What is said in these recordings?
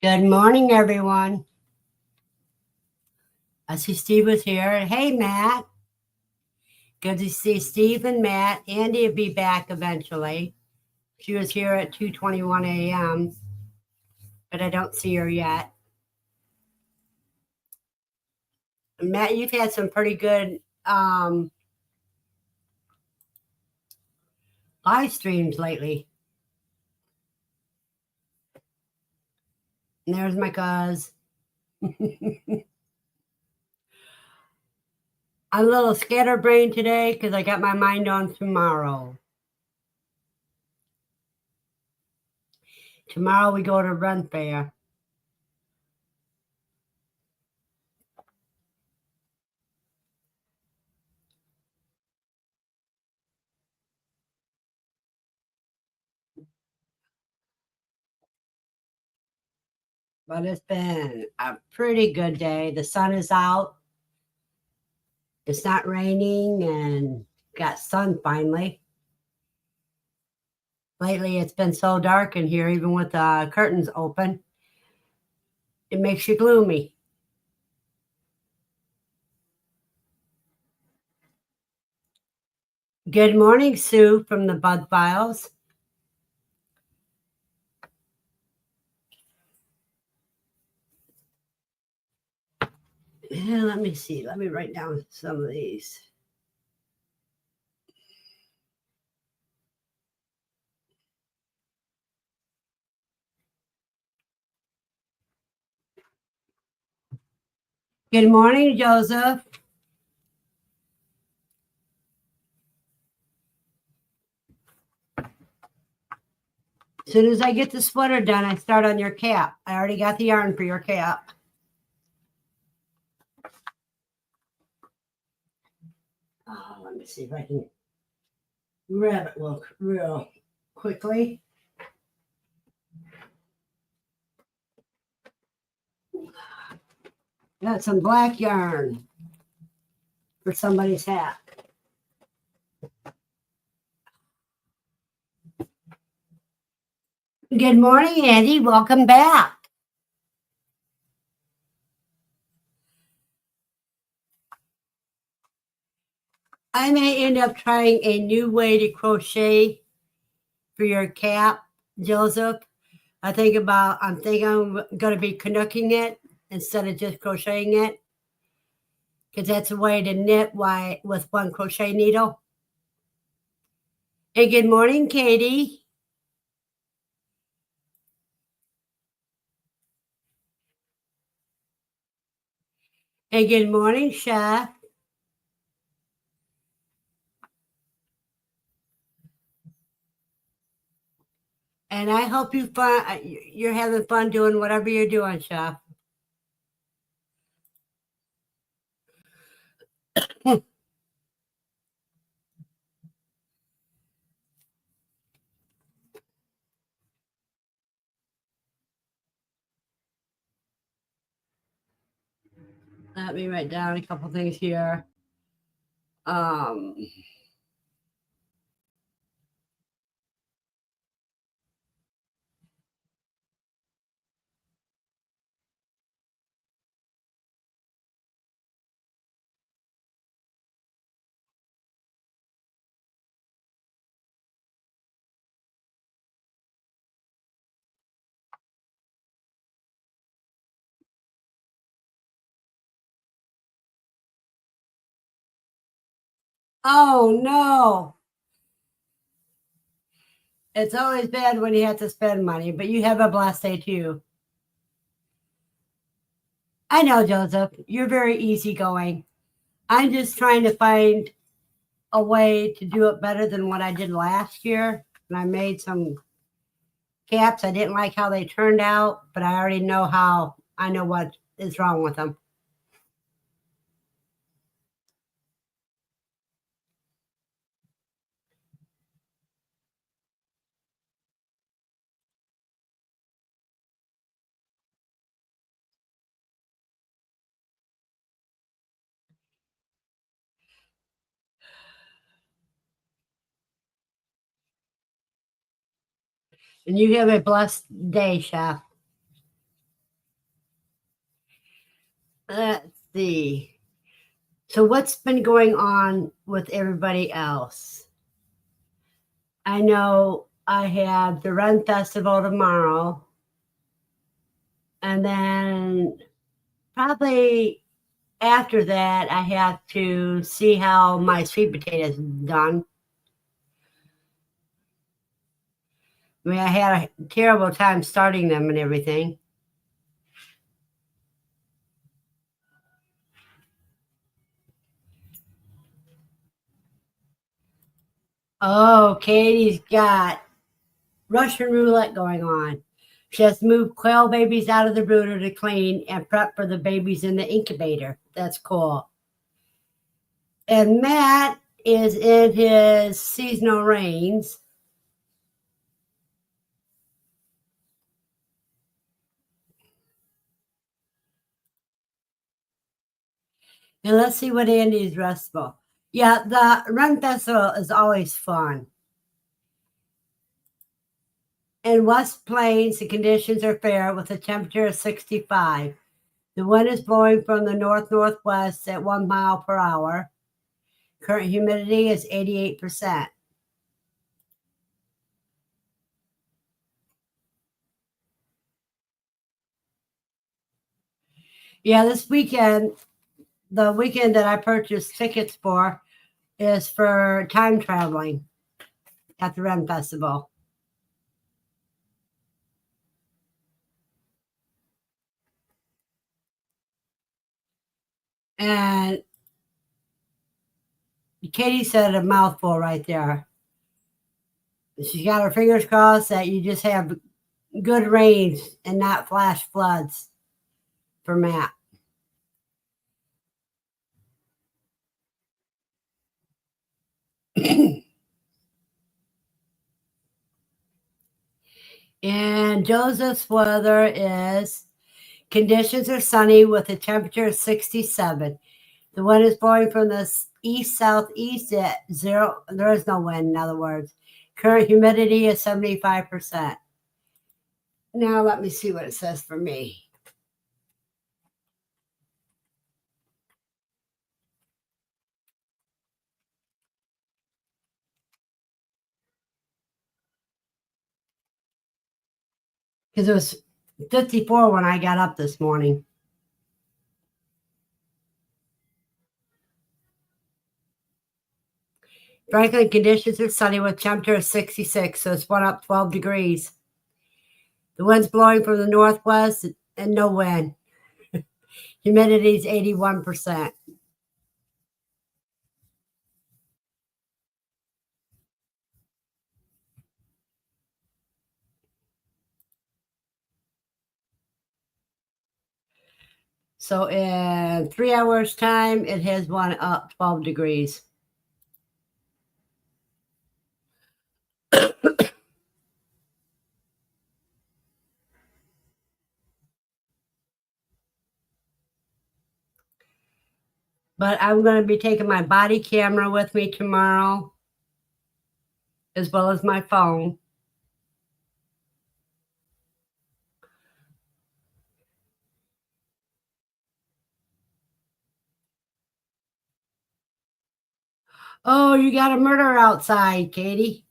Good morning, everyone. I see Steve was here. Hey, Matt. Good to see Steve and Matt. Andy will be back eventually. She was here at 2:21 a.m., but I don't see her yet. Matt, you've had some pretty good live streams lately. And there's my cuz. I'm a little scatterbrained today because I got my mind on tomorrow. Tomorrow we go to Run Fair. But it's been a pretty good day. The sun is out. It's not raining and got sun finally. Lately, it's been so dark in here, even with the curtains open. It makes you gloomy. Good morning, Sue from the Bug Files. Let me see. Let me write down some of these. Good morning, Joseph. As soon as I get the sweater done, I start on your cap. I already got the yarn for your cap. Oh, let me see if I can grab it real quickly. Got some black yarn for somebody's hat. Good morning, Andy. Welcome back. I may end up trying a new way to crochet for your cap, Joseph. I'm thinking I'm going to be canucking it instead of just crocheting it, because that's a way to knit with one crochet needle. Hey, good morning, Katie. Hey, good morning, Chef. And I hope you're having fun doing whatever you're doing, Chef. Let me write down a couple things here. Oh, no. It's always bad when you have to spend money, but you have a blessed day too. I know, Joseph, you're very easygoing. I'm just trying to find a way to do it better than what I did last year. And I made some caps. I didn't like how they turned out, but I already know I know what is wrong with them. And you have a blessed day, Chef. Let's see. So what's been going on with everybody else? I know I have the Run Festival tomorrow. And then probably after that, I have to see how my sweet potatoes done. I mean, I had a terrible time starting them and everything. Oh, Katie's got Russian roulette going on. She has to move quail babies out of the brooder to clean and prep for the babies in the incubator. That's cool. And Matt is in his seasonal rains. And let's see what Andy's restful. Yeah, the Run Festival is always fun. In West Plains, the conditions are fair with a temperature of 65. The wind is blowing from the north-northwest at 1 mile per hour. Current humidity is 88%. Yeah, this weekend, the weekend that I purchased tickets for is for time traveling at the Run Festival. And Katie said a mouthful right there. She's got her fingers crossed that you just have good rains and not flash floods for Matt. And Joseph's weather is conditions are sunny with a temperature of 67. The wind is blowing from the east southeast at 0. There is no wind, in other words. Current humidity is 75%. Now let me see what it says for me. Because it was 54 when I got up this morning. Franklin conditions are sunny with temperature of 66, so it's went up 12 degrees. The wind's blowing from the northwest and no wind. Humidity is 81%. So in 3 hours' time, it has gone up 12 degrees. But I'm going to be taking my body camera with me tomorrow, as well as my phone. Oh, you got a murder outside, Katie.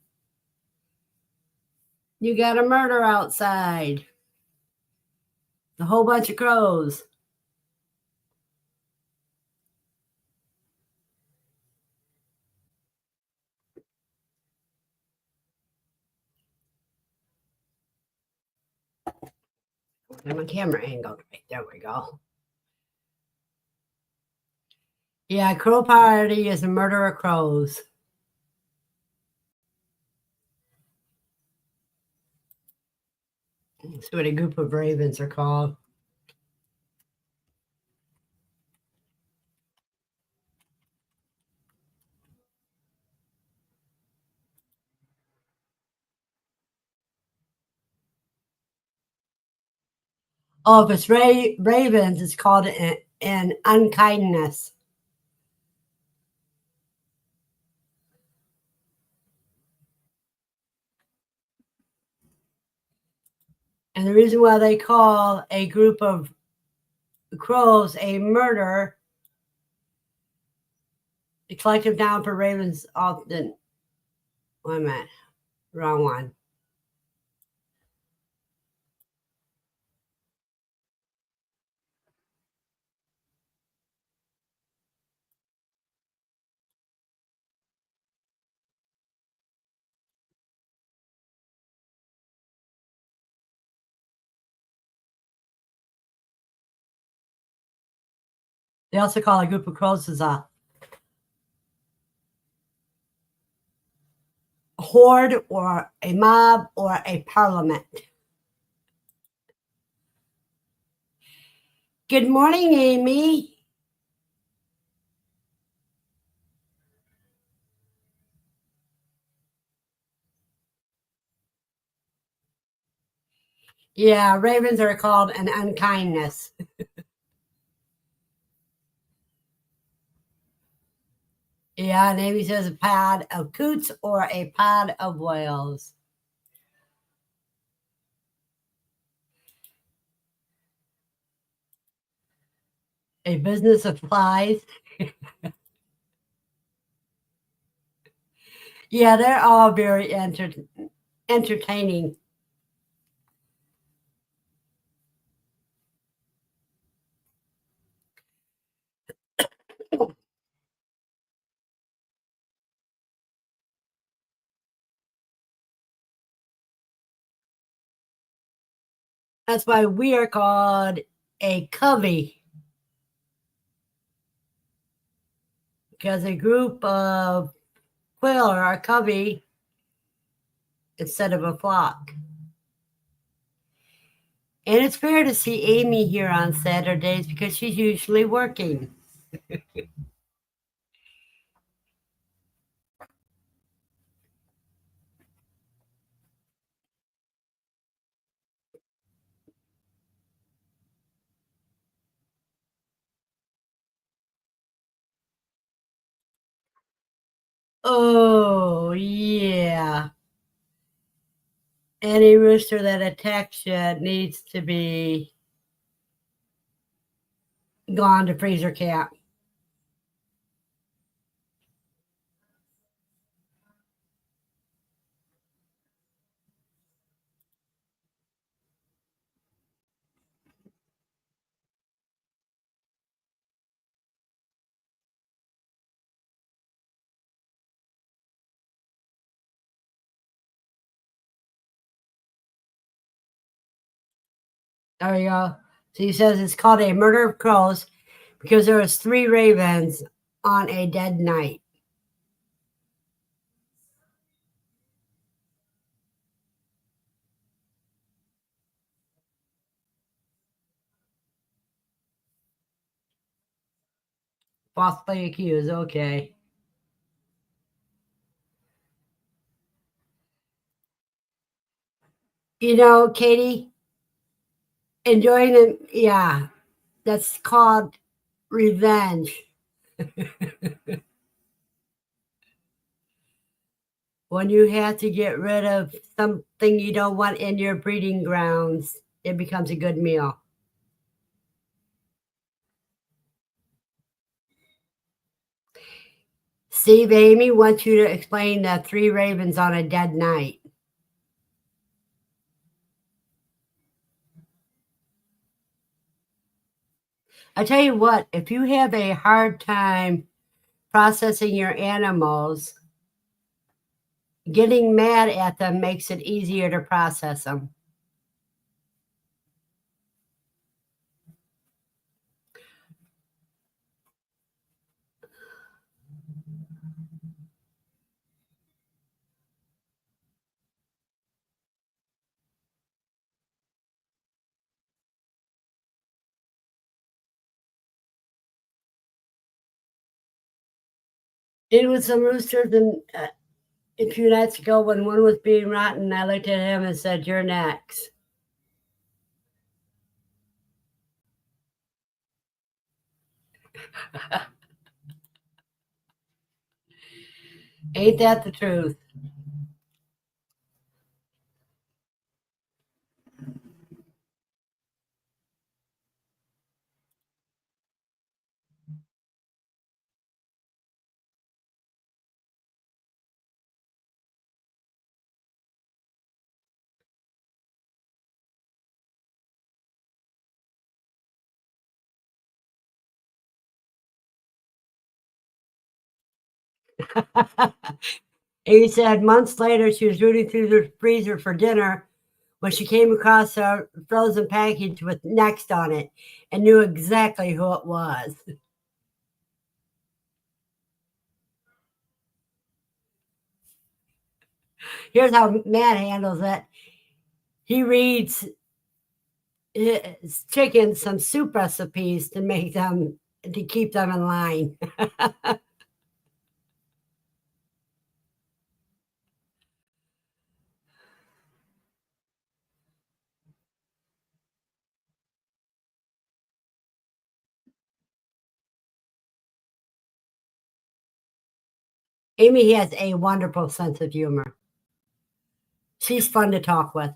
You got a murder outside. A whole bunch of crows. And my camera angled right there. We go. Yeah, crow party is a murder of crows. That's what a group of ravens are called. Oh, if it's ravens, it's called an unkindness. And the reason why they call a group of crows a murder. The collective noun for ravens often. Wait a minute. Wrong one. They also call a group of crows as a horde or a mob or a parliament. Good morning, Amy. Yeah, ravens are called an unkindness. Yeah, and Amy says a pod of coots or a pod of whales. A business of flies. Yeah, they're all very entertaining. That's why we are called a covey, because a group of quail are a covey instead of a flock. And it's fair to see Amy here on Saturdays because she's usually working. Oh, yeah. Any rooster that attacks you needs to be gone to freezer camp. There you go. So he says it's called a murder of crows because there was 3 ravens on a dead night. Falsely accused. Okay. You know, Katie, enjoying it. Yeah, that's called revenge. When you have to get rid of something you don't want in your breeding grounds, it becomes a good meal. Steve, Amy wants you to explain the 3 ravens on a dead night. I tell you what, if you have a hard time processing your animals, getting mad at them makes it easier to process them. It was some roosters, and a few nights ago when one was being rotten, I looked at him and said, "You're next." Ain't that the truth? He said months later she was rooting through the freezer for dinner when she came across a frozen package with "Next" on it and knew exactly who it was. Here's how Matt handles it. He reads his chickens some soup recipes to keep them in line. Amy has a wonderful sense of humor. She's fun to talk with.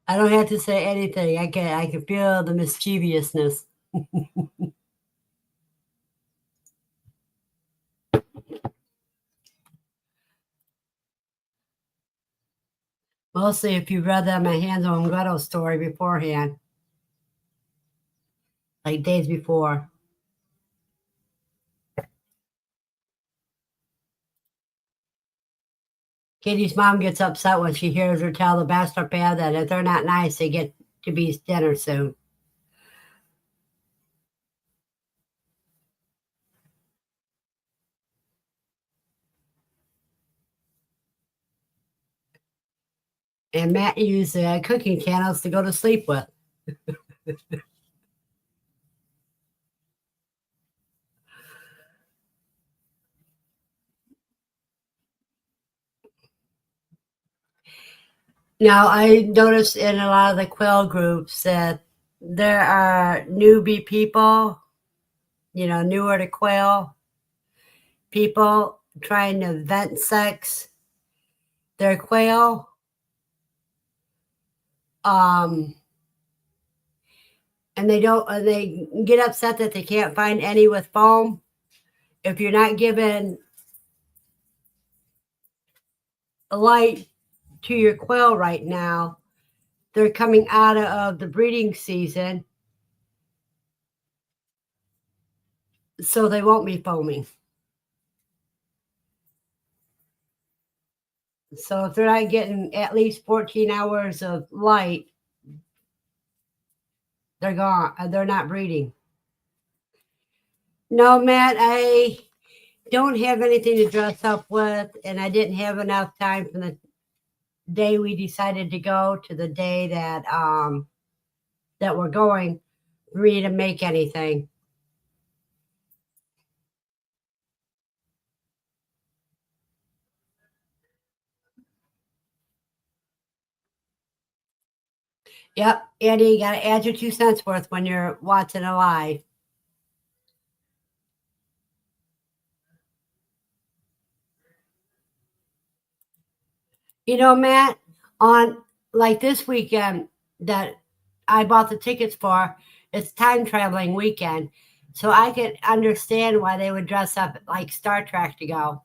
I don't have to say anything. I can feel the mischievousness. Mostly if you read that my Hansel and Gretel story beforehand, like days before. Katie's mom gets upset when she hears her tell the bachelor pad that if they're not nice, they get to be dinner soon. And Matt used cooking channels to go to sleep with. Now, I noticed in a lot of the Quail groups that there are newbie people, newer to Quail people trying to vent sex their Quail. Um, and they get upset that they can't find any with foam. If you're not given a light to your Quail right now, they're coming out of the breeding season, so they won't be foaming. So if they're not getting at least 14 hours of light, they're gone. They're not breeding. No, Matt, I don't have anything to dress up with, and I didn't have enough time from the day we decided to go to the day that we're going for me to make anything. Yep, Andy, you got to add your 2 cents worth when you're watching a live. Matt, on like this weekend that I bought the tickets for, it's time traveling weekend. So I can understand why they would dress up like Star Trek to go.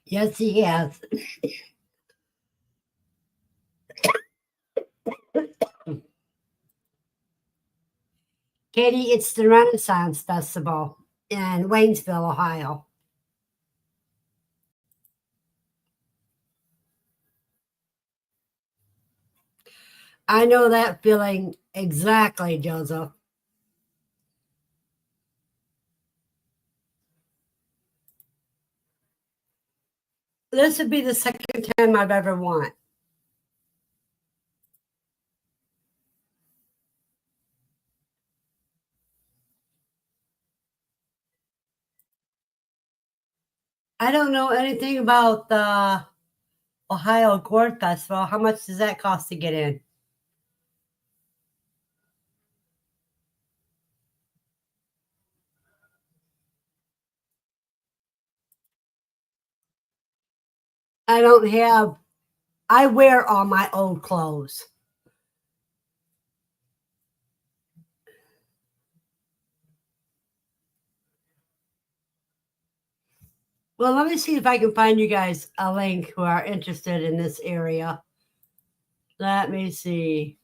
Yes, he has. Katie, it's the Renaissance Festival in Waynesville, Ohio. I know that feeling exactly, Joseph. This would be the second time I've ever won. I don't know anything about the Ohio Gourd Festival. How much does that cost to get in? I don't have, I wear all my old clothes. Well, let me see if I can find you guys a link who are interested in this area. Let me see.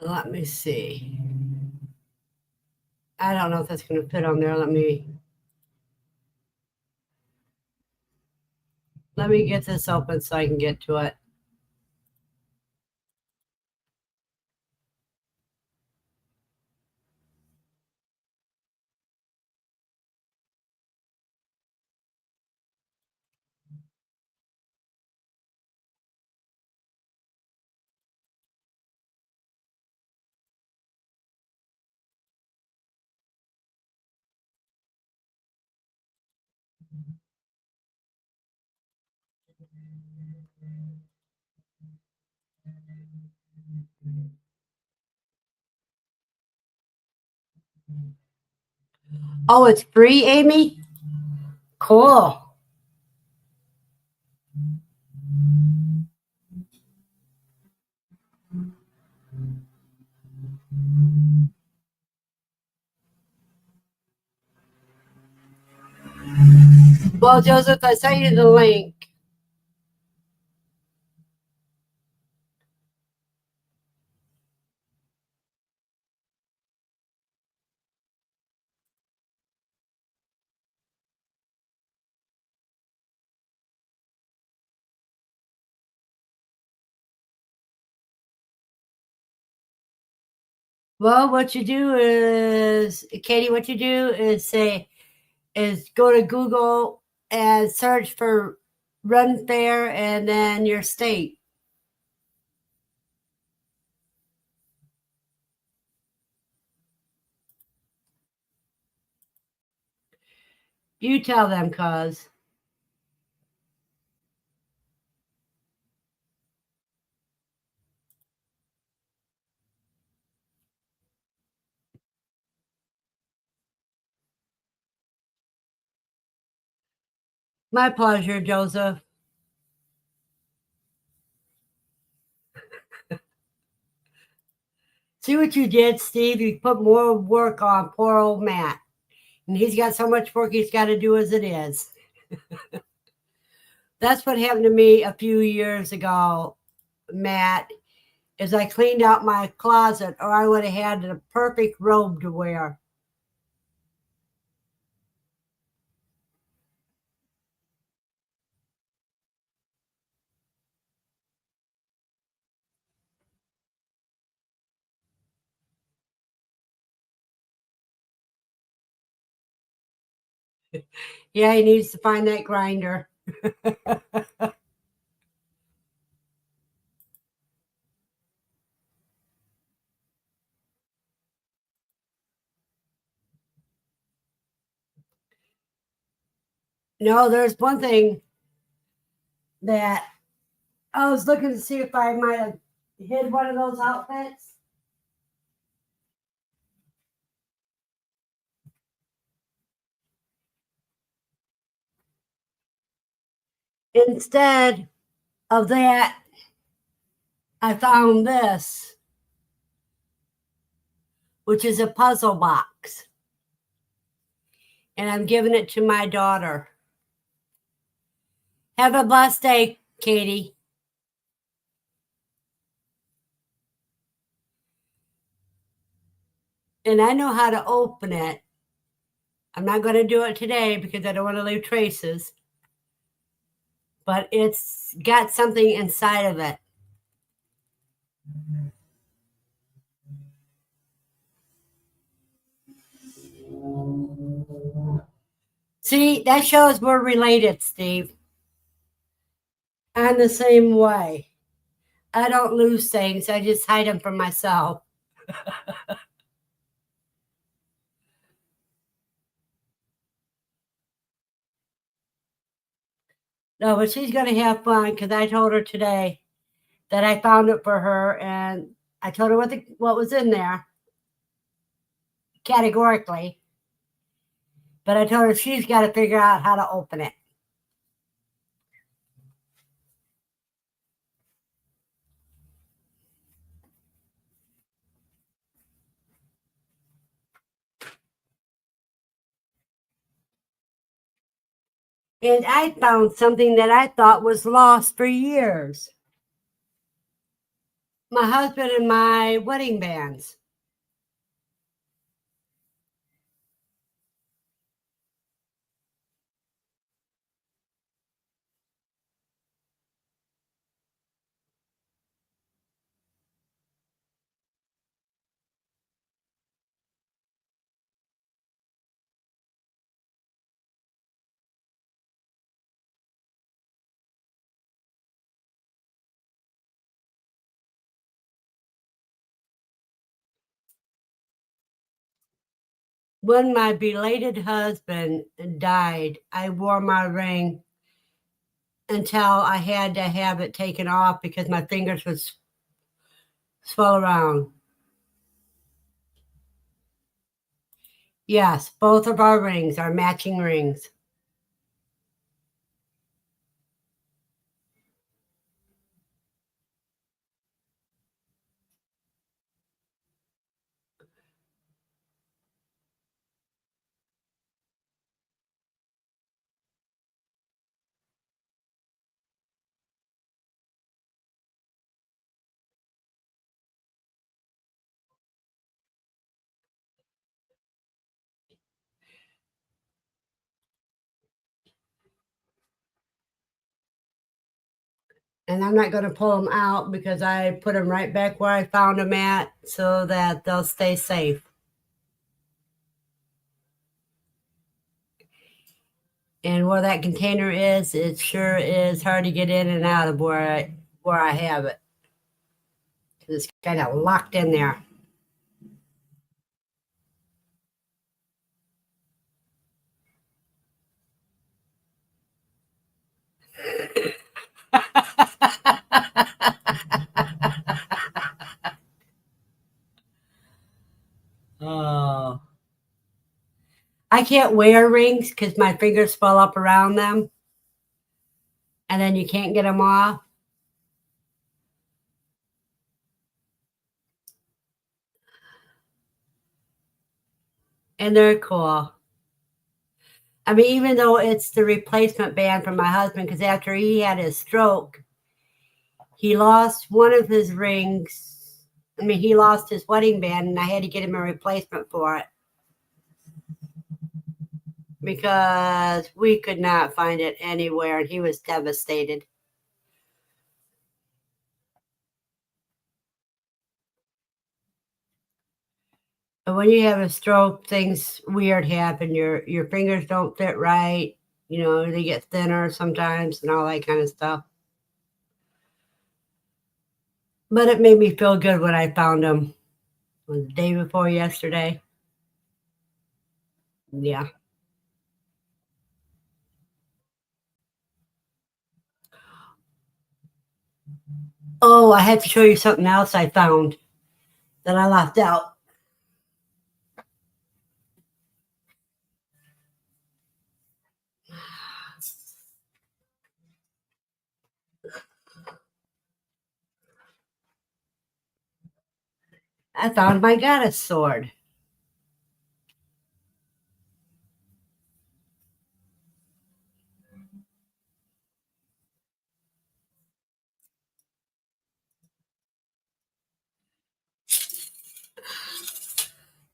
Let me see. I don't know if that's going to fit on there. Let me get this open so I can get to it. Oh, it's free, Amy? Cool. Well, Joseph, I sent you the link. Well, what you do is, Katie, what you do is go to Google and search for Run Fair and then your state. You tell them, cuz. My pleasure, Joseph. See what you did, Steve? You put more work on poor old Matt. And he's got so much work he's got to do as it is. That's what happened to me a few years ago, Matt, is I cleaned out my closet or I would have had the perfect robe to wear. Yeah, he needs to find that grinder. No, there's one thing that I was looking to see if I might have hid one of those outfits. Instead of that, I found this, which is a puzzle box. And I'm giving it to my daughter. Have a blessed day, Katie. And I know how to open it. I'm not going to do it today because I don't want to leave traces. But it's got something inside of it. See, that shows we're related, Steve. I'm the same way. I don't lose things. I just hide them from myself. No, but she's going to have fun because I told her today that I found it for her, and I told her what was in there categorically. But I told her she's got to figure out how to open it. And I found something that I thought was lost for years. My husband and my wedding bands. When my belated husband died, I wore my ring until I had to have it taken off because my fingers would swell around. Yes, both of our rings are matching rings. And I'm not going to pull them out because I put them right back where I found them at so that they'll stay safe. And where that container is, it sure is hard to get in and out of where I have it. It's kind of locked in there. Oh. I can't wear rings because my fingers swell up around them and then you can't get them off. And they're cool. I mean, even though it's the replacement band for my husband, because after he had his stroke, he lost one of his rings. I mean, he lost his wedding band, and I had to get him a replacement for it because we could not find it anywhere, and he was devastated. But when you have a stroke, things weird happen. Your fingers don't fit right. You know, they get thinner sometimes and all that kind of stuff. But it made me feel good when I found them. It was the day before yesterday. Yeah. Oh, I had to show you something else I found that I left out. I found my goddess sword.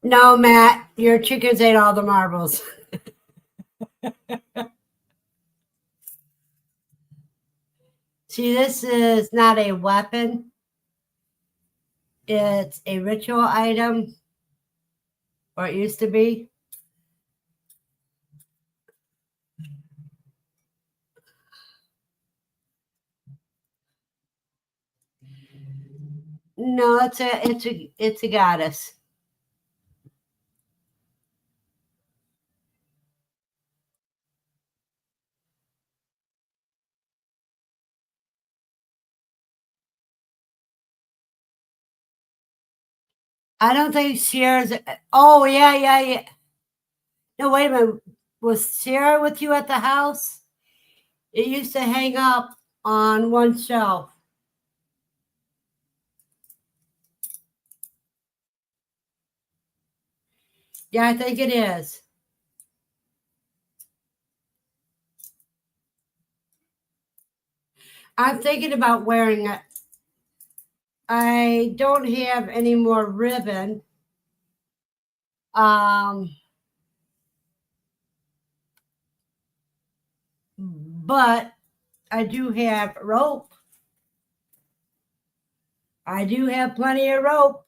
No, Matt, your chickens ate all the marbles. See, this is not a weapon. It's a ritual item, or it used to be. No, it's a goddess. I don't think Sierra's. Oh yeah, yeah, yeah. No, wait a minute. Was Sierra with you at the house? It used to hang up on one shelf. Yeah, I think it is. I'm thinking about wearing it. I don't have any more ribbon. Um, but I do have rope. I do have plenty of rope.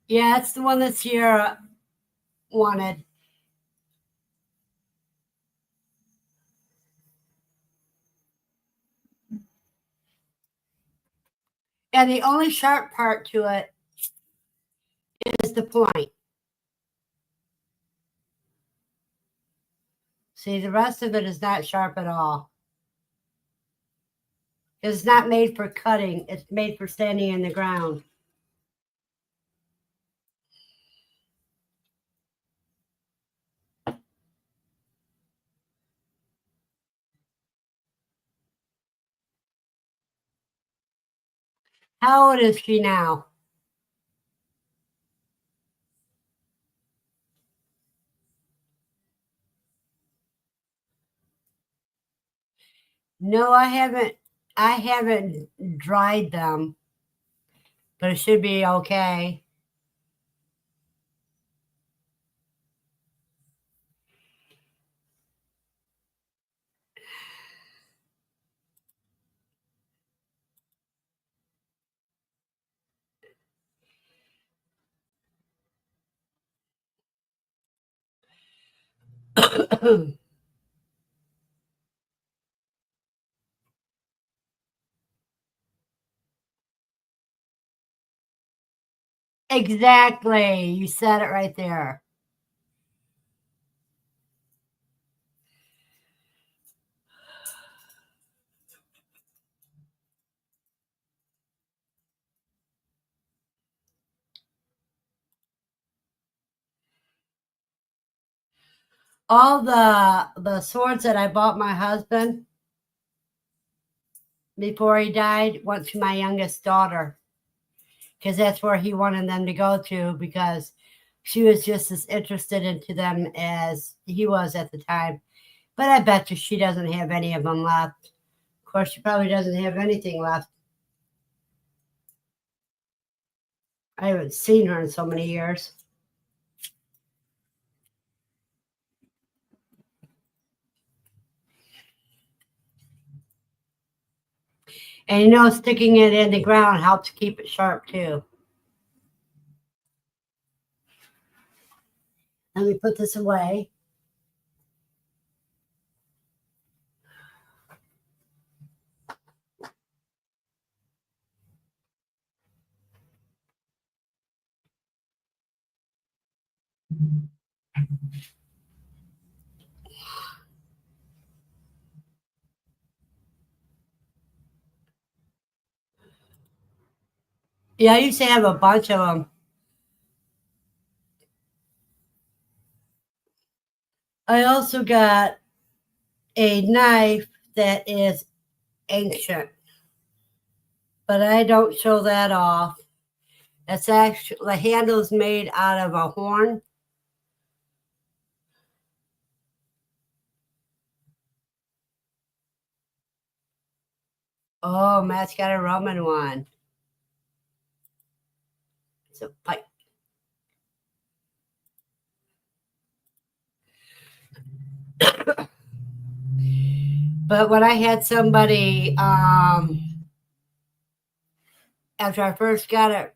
Yeah, it's the one that Sierra wanted. And the only sharp part to it is the point. See, the rest of it is not sharp at all. It's not made for cutting, it's made for standing in the ground. How old is she now? No, I haven't. I haven't dried them, but it should be okay. Exactly. You said it right there. All the swords that I bought my husband before he died went to my youngest daughter because that's where he wanted them to go to because she was just as interested into them as he was at the time. But I bet you she doesn't have any of them left. Of course, she probably doesn't have anything left. I haven't seen her in so many years. And sticking it in the ground helps keep it sharp too. Let me put this away. Yeah, I used to have a bunch of them. I also got a knife that is ancient, but I don't show that off. It's actually the handle's made out of a horn, Oh, Matt's got a Roman one. It's a pipe. But when I had somebody, after I first got it,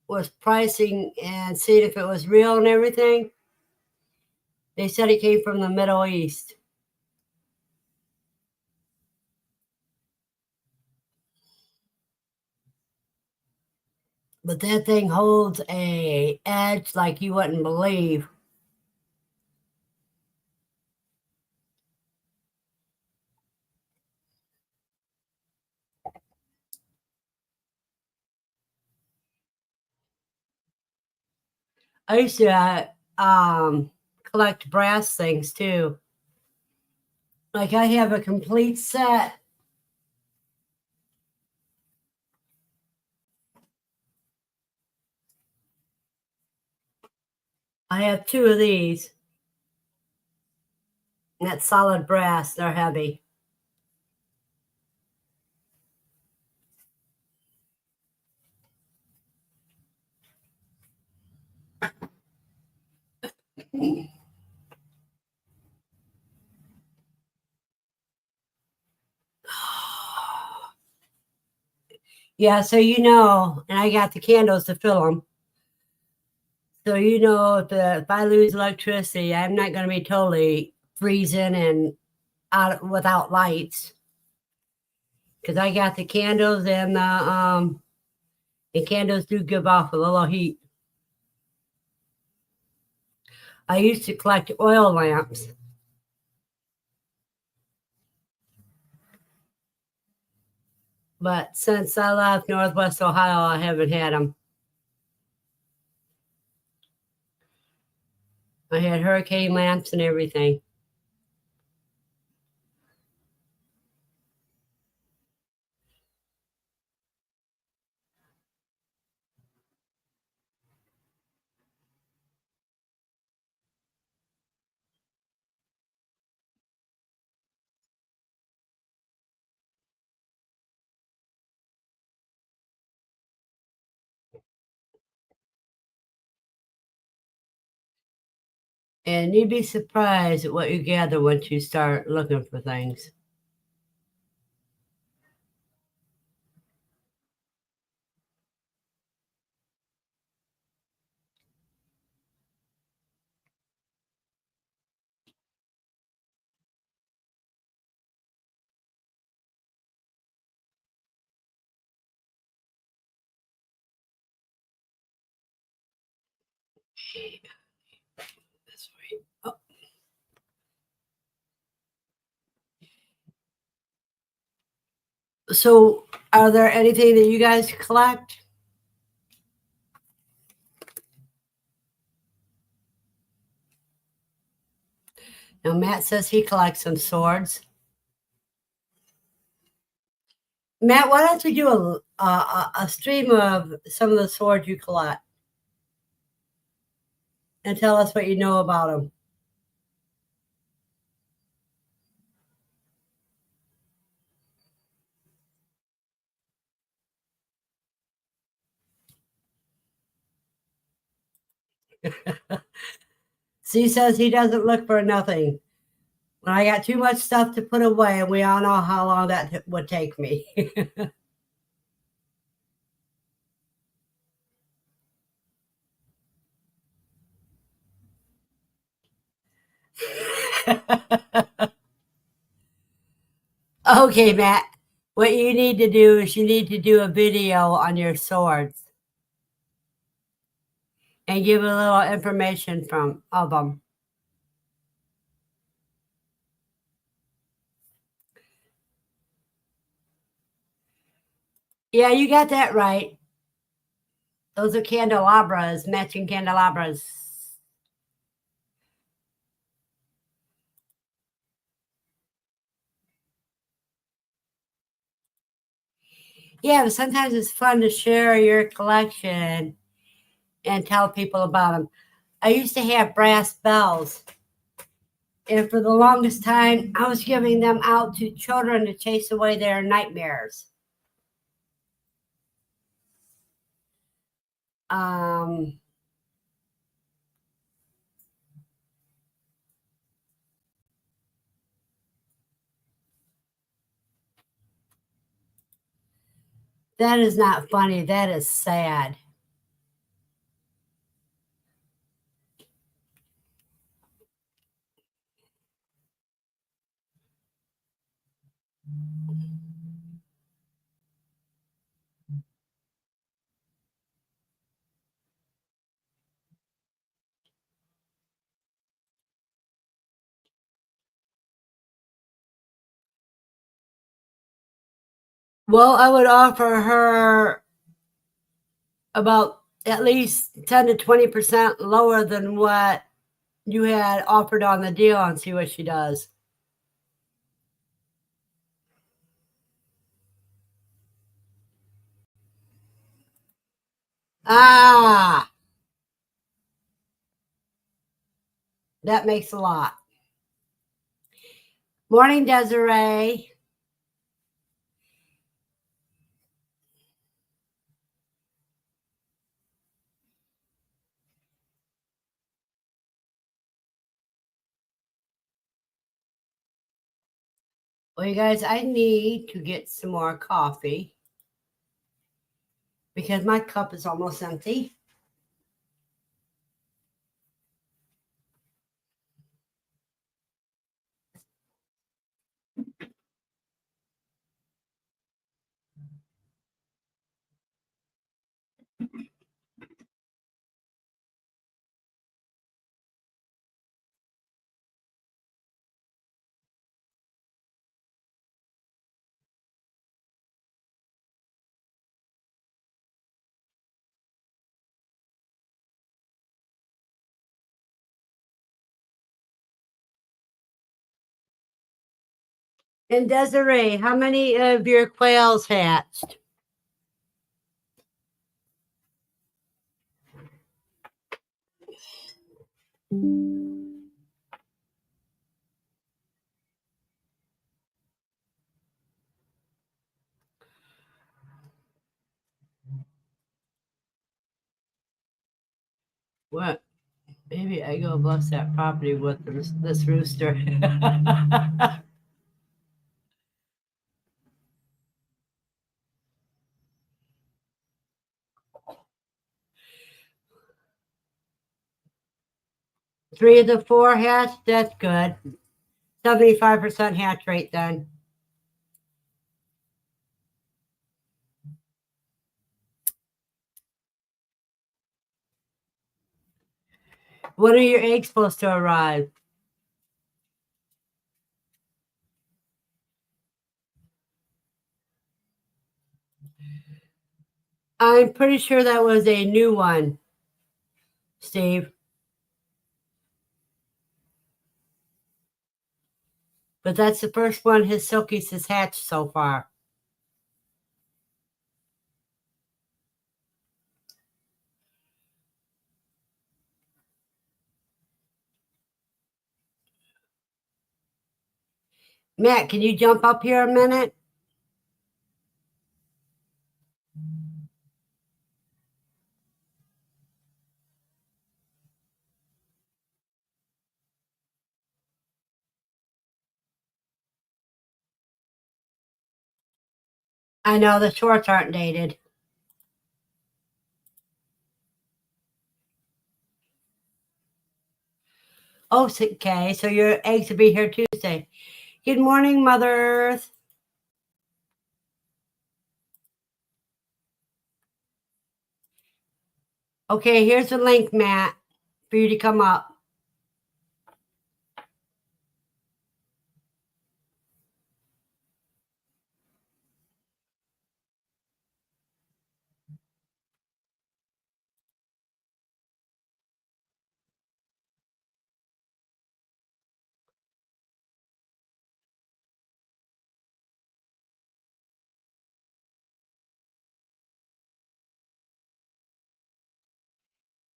was pricing and seeing if it was real and everything, they said it came from the Middle East. But that thing holds a edge like you wouldn't believe. I used to collect brass things too. Like I have a complete set. I have two of these. And that's solid brass. They're heavy. Yeah, so and I got the candles to fill them. So if I lose electricity, I'm not going to be totally freezing and out without lights because I got the candles and the candles do give off a little heat. I used to collect oil lamps, but since I left Northwest Ohio, I haven't had them. I had hurricane lamps and everything. And you'd be surprised at what you gather once you start looking for things. This way. Oh. So, are there anything that you guys collect? Now, Matt says he collects some swords. Matt, why don't you do a stream of some of the swords you collect and tell us what you know about them? C says he doesn't look for nothing. When I got too much stuff to put away, and we all know how long that would take me. Okay, Matt. What you need to do is you need to do a video on your swords and give a little information of them. Yeah, you got that right. Those are candelabras, matching candelabras. Yeah, but sometimes it's fun to share your collection and tell people about them. I used to have brass bells. And for the longest time, I was giving them out to children to chase away their nightmares. Um, that is not funny. That is sad. Well, I would offer her about at least 10 to 20% lower than what you had offered on the deal and see what she does. Ah, that makes a lot. Morning, Desiree. Well, you guys, I need to get some more coffee because my cup is almost empty. And Desiree, how many of your quails hatched? What? Maybe I go bless that property with this rooster. 3 of the 4 hatched? That's good. 75% hatch rate then. When are your eggs supposed to arrive? I'm pretty sure that was a new one, Steve. But that's the first one his Silkies has hatched so far. Matt, can you jump up here a minute? I know the shorts aren't dated. Oh, okay. So your eggs will be here Tuesday. Good morning, Mother Earth. Okay, here's the link, Matt, for you to come up.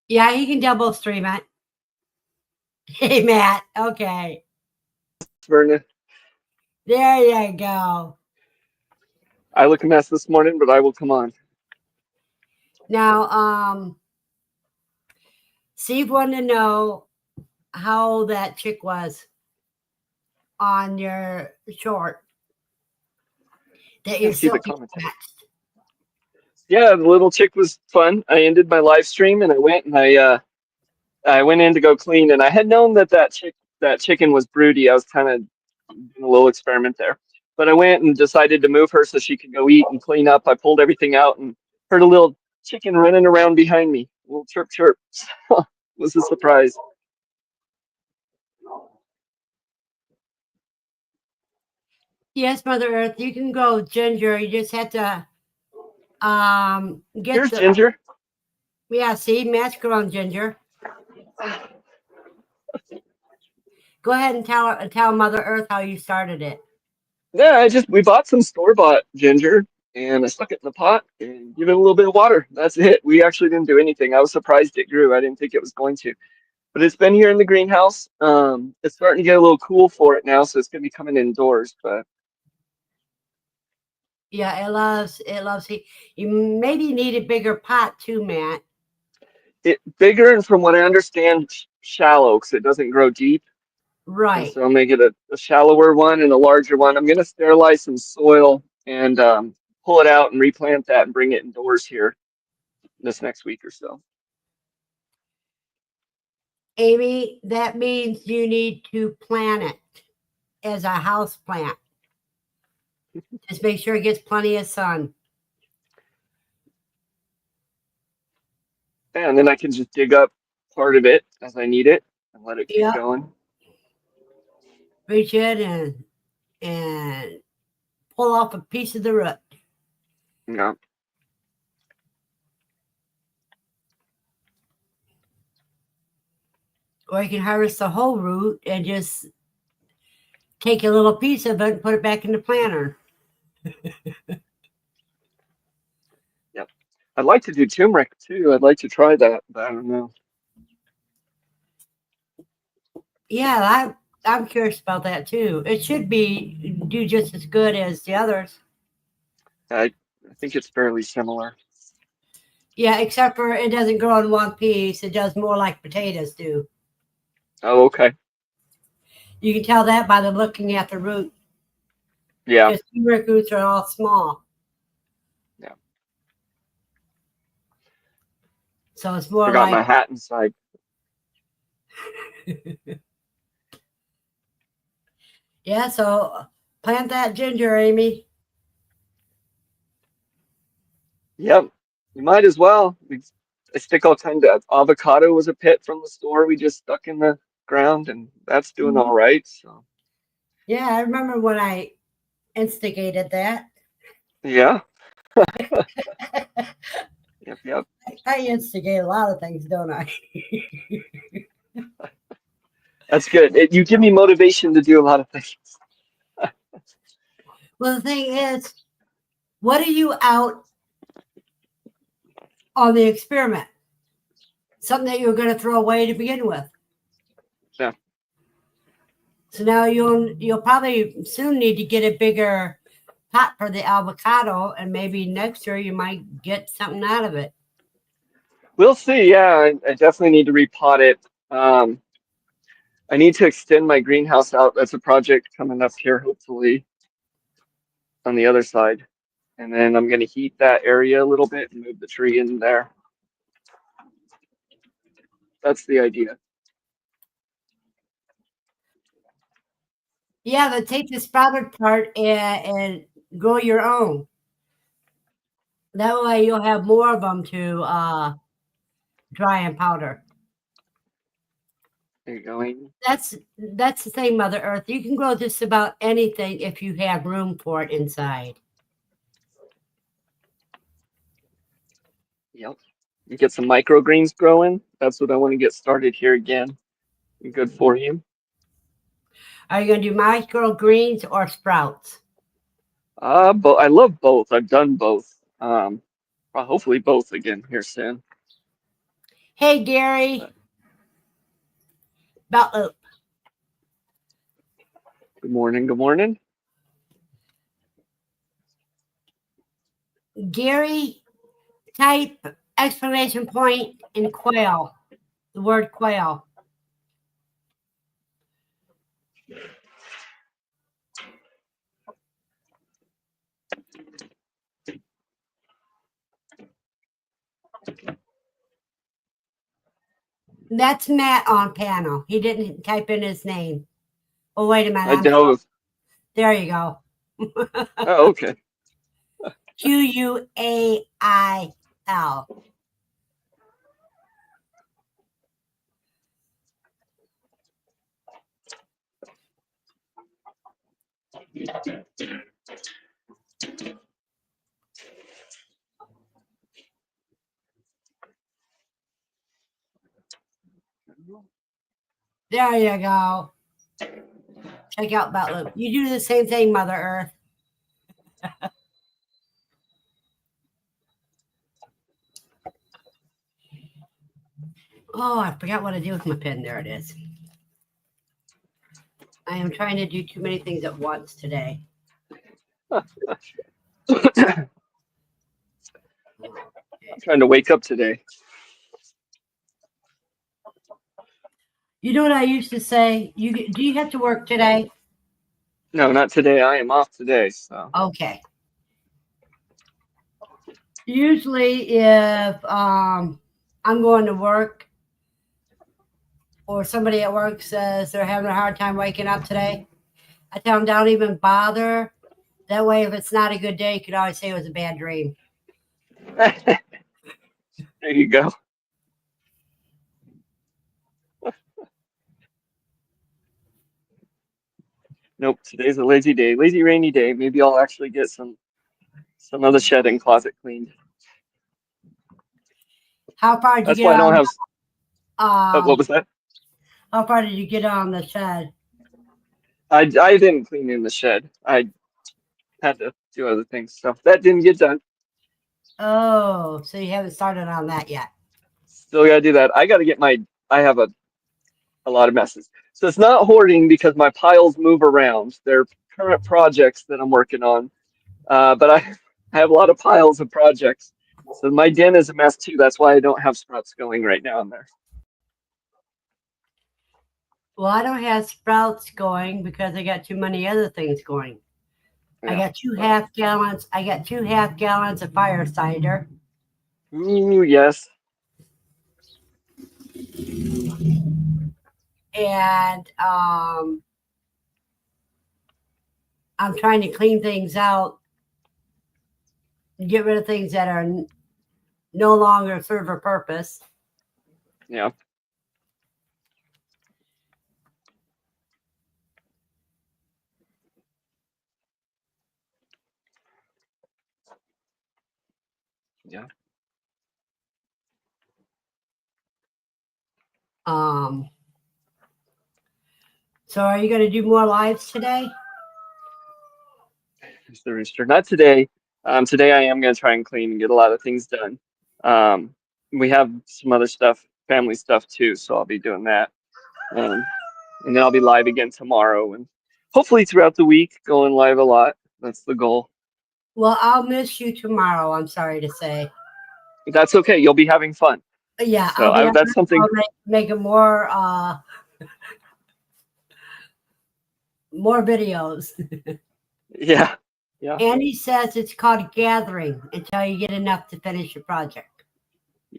Yeah, he can double stream it. Hey, Matt. Okay. Verna. There you go. I look a mess this morning, but I will come on. Now, Steve wanted to know how that chick was on your short that you're I see still the comments. matched. Yeah, the little chick was fun. I ended my live stream and I went and I went in to go clean, and I had known that chicken was broody. I was kind of doing a little experiment there, but I went and decided to move her so she could go eat and clean up. I pulled everything out and heard a little chicken running around behind me, a little chirp chirp. It was a surprise. Yes, Mother Earth, you can go ginger. You just have to get Here's the Ginger. see, match grown ginger. Go ahead and tell Mother Earth how you started it. Yeah, we bought some store-bought ginger and I stuck it in the pot and give it a little bit of water. That's it. We actually didn't do anything. I was surprised it grew. I didn't think it was going to. But it's been here in the greenhouse. It's starting to get a little cool for it now, so it's gonna be coming indoors. But Yeah, it loves heat. You maybe need a bigger pot too, Matt. it bigger and from what I understand, shallow because it doesn't grow deep. And Right. so I'll make it a shallower one and a larger one. I'm gonna sterilize some soil and pull it out and replant that and bring it indoors here this next week or so. Amy, that means you need to plant it as a house plant. Just make sure it gets plenty of sun. Yeah, and then I can just dig up part of it as I need it and let it keep Yep. going. Reach in and pull off a piece of the root. Yeah. Or you can harvest the whole root and just take a little piece of it and put it back in the planter. Yep. I'd like to do turmeric too. I'd like to try that, but I don't know. Yeah, I'm curious about that too. It should be do just as good as the others. I think it's fairly similar. Yeah, except for it doesn't grow in one piece. It does more like potatoes do. Oh, okay. You can tell that by the looking at the root. Yeah. Because turmeric roots are all small. Yeah. So it's more Forgot like my hat inside. yeah, so plant that ginger, Amy. Yep. You might as well. I stick all kinds of avocado was a pit from the store we just stuck in the ground and that's doing all right. So Yeah, I remember when I instigated that. yeah. Yep, yep. I instigate a lot of things, don't I? That's good. You give me motivation to do a lot of things. Well, the thing is, what are you out on the experiment? Something that you were going to throw away to begin with. Yeah. So now you'll probably soon need to get a bigger pot for the avocado, and maybe next year you might get something out of it. We'll see. Yeah, I definitely need to repot it. I need to extend my greenhouse out. That's a project coming up here, hopefully, on the other side. And then I'm going to heat that area a little bit and move the tree in there. That's the idea. Yeah, but take the sprouted part and grow your own. That way you'll have more of them to dry and powder. There you go, Amy. That's the thing, Mother Earth. You can grow just about anything if you have room for it inside. Yep. You get some microgreens growing. That's what I want to get started here again. Good for you. Are you going to do microgreens or sprouts? But I love both. I've done both. Well, hopefully both again here soon. Hey, Gary. About Good morning. Good morning. Gary, type exclamation point in quail. The word quail. That's Matt on panel. He didn't type in his name. Oh, wait a minute. I dove. There you go. Oh, okay. Quail. There you go. Check out that loop. You do the same thing, Mother Earth. Oh, I forgot what to do with my pen. There it is. I am trying to do too many things at once today. I'm trying to wake up today. You know what I used to say? Do you have to work today? No, not today. I am off today. So Okay. Usually, if I'm going to work or somebody at work says they're having a hard time waking up today, I tell them don't even bother. That way, if it's not a good day, you can always say it was a bad dream. there you go. Nope, today's a lazy day, lazy rainy day. Maybe I'll actually get some of the shed and closet cleaned. How far did you That's get why I don't on? have. What was that? How far did you get on the shed? I didn't clean in the shed. I had to do other things, so that didn't get done. Oh, so you haven't started on that yet. Still gotta do that. I gotta get my. I have a lot of messes. So it's not hoarding because my piles move around. They're current projects that I'm working on. But I have a lot of piles of projects. So my den is a mess too. That's why I don't have sprouts going right now in there. Well, I don't have sprouts going because I got too many other things going. Yeah. I got two half gallons. I got 2.5 gallons of fire cider. Ooh, yes. And I'm trying to clean things out, get rid of things that are no longer serve a purpose. Yeah. Yeah. So are you going to do more lives today? There's the rooster. Not today. Today I am going to try and clean and get a lot of things done. We have some other stuff, family stuff too, so I'll be doing that. And then I'll be live again tomorrow and hopefully throughout the week, going live a lot. That's the goal. Well, I'll miss you tomorrow, I'm sorry to say. That's okay. You'll be having fun. Yeah, So that's something. I'll make it more videos. Yeah. Yeah. Andy says it's called gathering until you get enough to finish your project.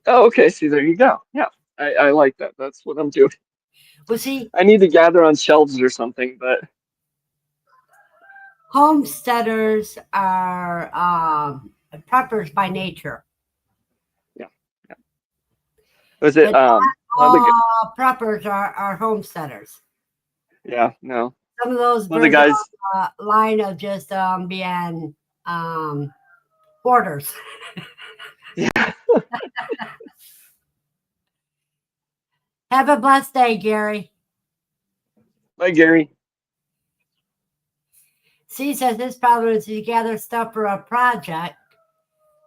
Oh, okay. See, there you go. Yeah. I like that. That's what I'm doing. Well, see, I need to gather on shelves or something, but homesteaders are preppers by nature. yeah. Yeah. Was it all preppers are homesteaders. Yeah, no. Some of those One of the birds guys are line of just being hoarders. Yeah. Have a blessed day, Gary. Bye, Gary. C says this problem is you gather stuff for a project,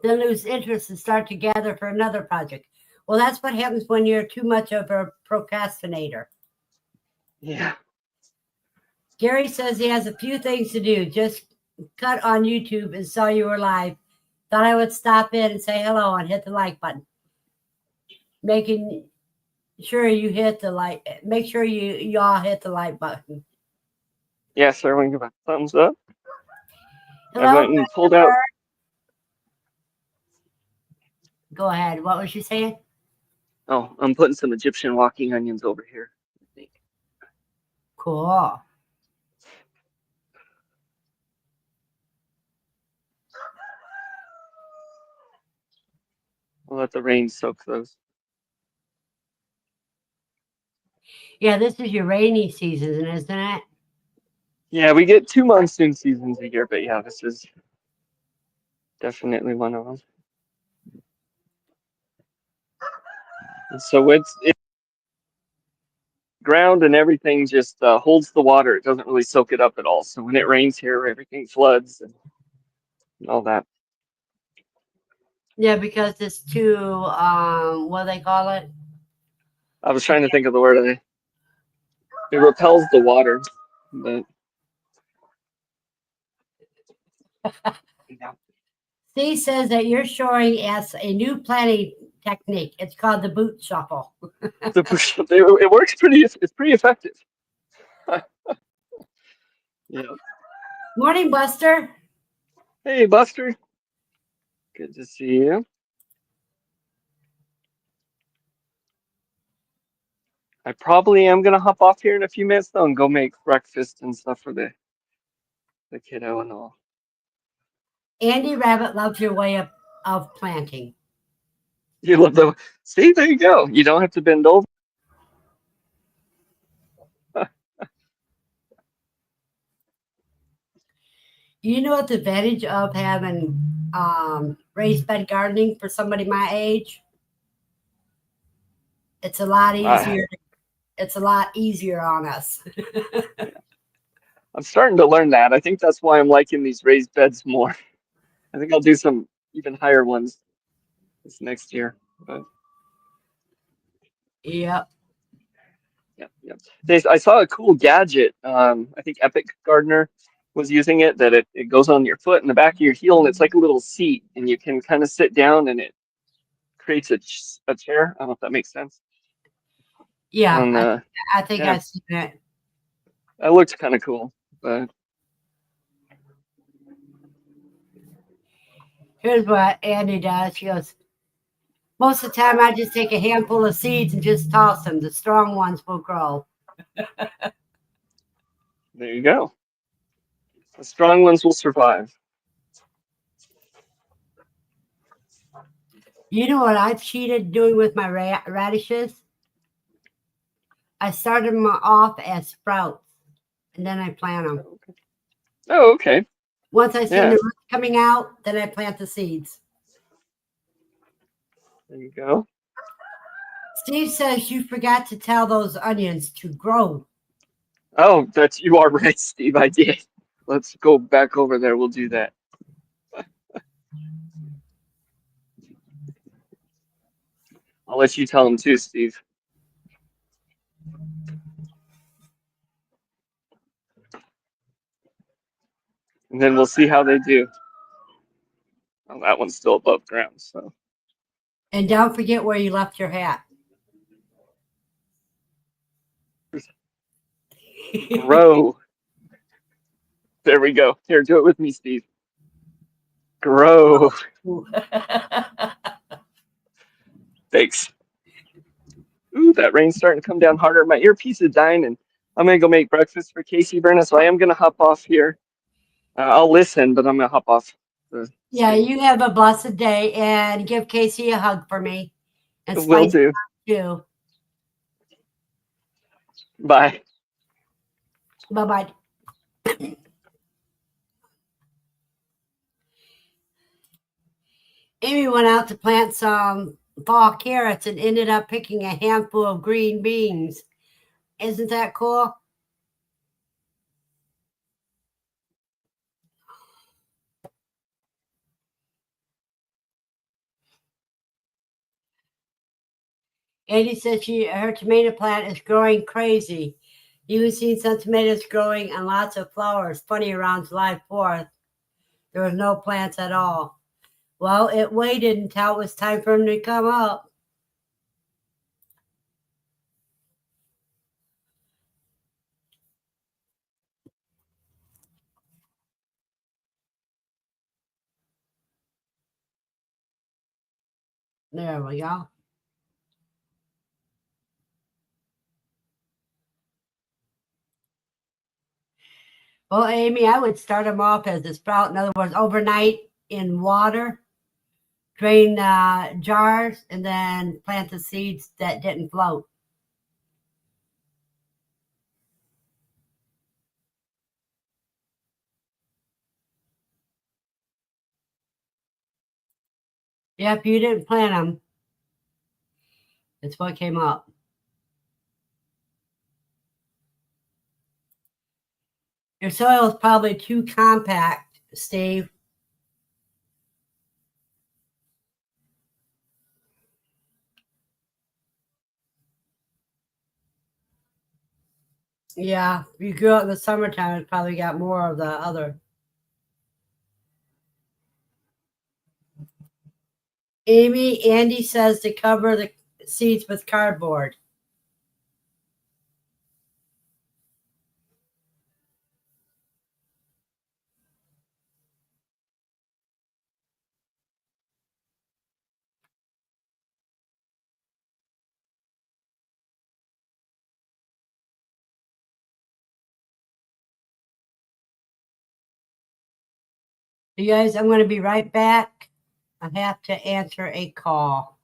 then lose interest and start to gather for another project. Well, that's what happens when you're too much of a procrastinator. Yeah. Gary says he has a few things to do. Just cut on YouTube and saw you were live. Thought I would stop in and say hello and hit the like button. Making sure you hit the like. Make sure y'all hit the like button. Yes, everyone give a thumbs up. Hello, I went and pulled out. Go ahead. What was you saying? Oh, I'm putting some Egyptian walking onions over here. I think. Cool. We'll let the rain soak those. Yeah, this is your rainy season, isn't it? Yeah, we get 2 monsoon seasons a year, but yeah, this is definitely one of them. And so it's ground and everything just holds the water. It doesn't really soak it up at all. So when it rains here, everything floods and all that. Yeah, because it's too what do they call it? I was trying to think of the word. It repels the water, but yeah. Steve says that you're showing us a new planting technique. It's called the boot shuffle. It works pretty. It's pretty effective. Yeah. Morning, Buster. Hey, Buster. Good to see you. I probably am gonna hop off here in a few minutes though and go make breakfast and stuff for the kiddo and all. Andy Rabbit loves your way of planting. You love the see, there you go. You don't have to bend over. You know what the advantage of having raised bed gardening for somebody my age? It's a lot easier. It's a lot easier on us. I'm starting to learn that. I think that's why I'm liking these raised beds more. I think I'll do some even higher ones this next year. But Yep. yeah. I saw a cool gadget. I think Epic Gardener was using it. That it goes on your foot and the back of your heel, and it's like a little seat, and you can kind of sit down, and it creates a chair. I don't know if that makes sense. Yeah, And I think yeah, I've seen it. that looks kind of cool. But Here's what Andy does. She goes, most of the time I just take a handful of seeds and just toss them. The strong ones will grow. there you go. The strong ones will survive. You know what I've cheated doing with my radishes? I started them off as sprouts, and then I plant them. Oh, okay. Once I see Yeah. the roots coming out, then I plant the seeds. There you go. Steve says you forgot to tell those onions to grow. Oh, you are right, Steve. I did. Let's go back over there. We'll do that. I'll let you tell them too, Steve. And then we'll see how they do. Oh, that one's still above ground, so. And don't forget where you left your hat. Grow. There we go. Here, do it with me, Steve. Grow. Thanks. Ooh, that rain's starting to come down harder. My earpiece is dying, and I'm gonna go make breakfast for Casey Berna, so I am gonna hop off here. I'll listen, but I'm gonna hop off. Yeah, you have a blessed day, and give Casey a hug for me. And Will do. Too. Bye. Bye-bye. Amy went out to plant some fall carrots and ended up picking a handful of green beans. Isn't that cool? Andy said her tomato plant is growing crazy. Even seen some tomatoes growing and lots of flowers. Funny, around July 4th, there was no plants at all. Well, it waited until it was time for them to come up. There we go. Well, Amy, I would start them off as a sprout. In other words, overnight in water, drain jars, and then plant the seeds that didn't float. Yep, you didn't plant them. It's what came up. Your soil is probably too compact, Steve. Yeah, if you grew it in the summertime, it's probably got more of the other. Amy, Andy says to cover the seeds with cardboard. You guys, I'm going to be right back. I have to answer a call.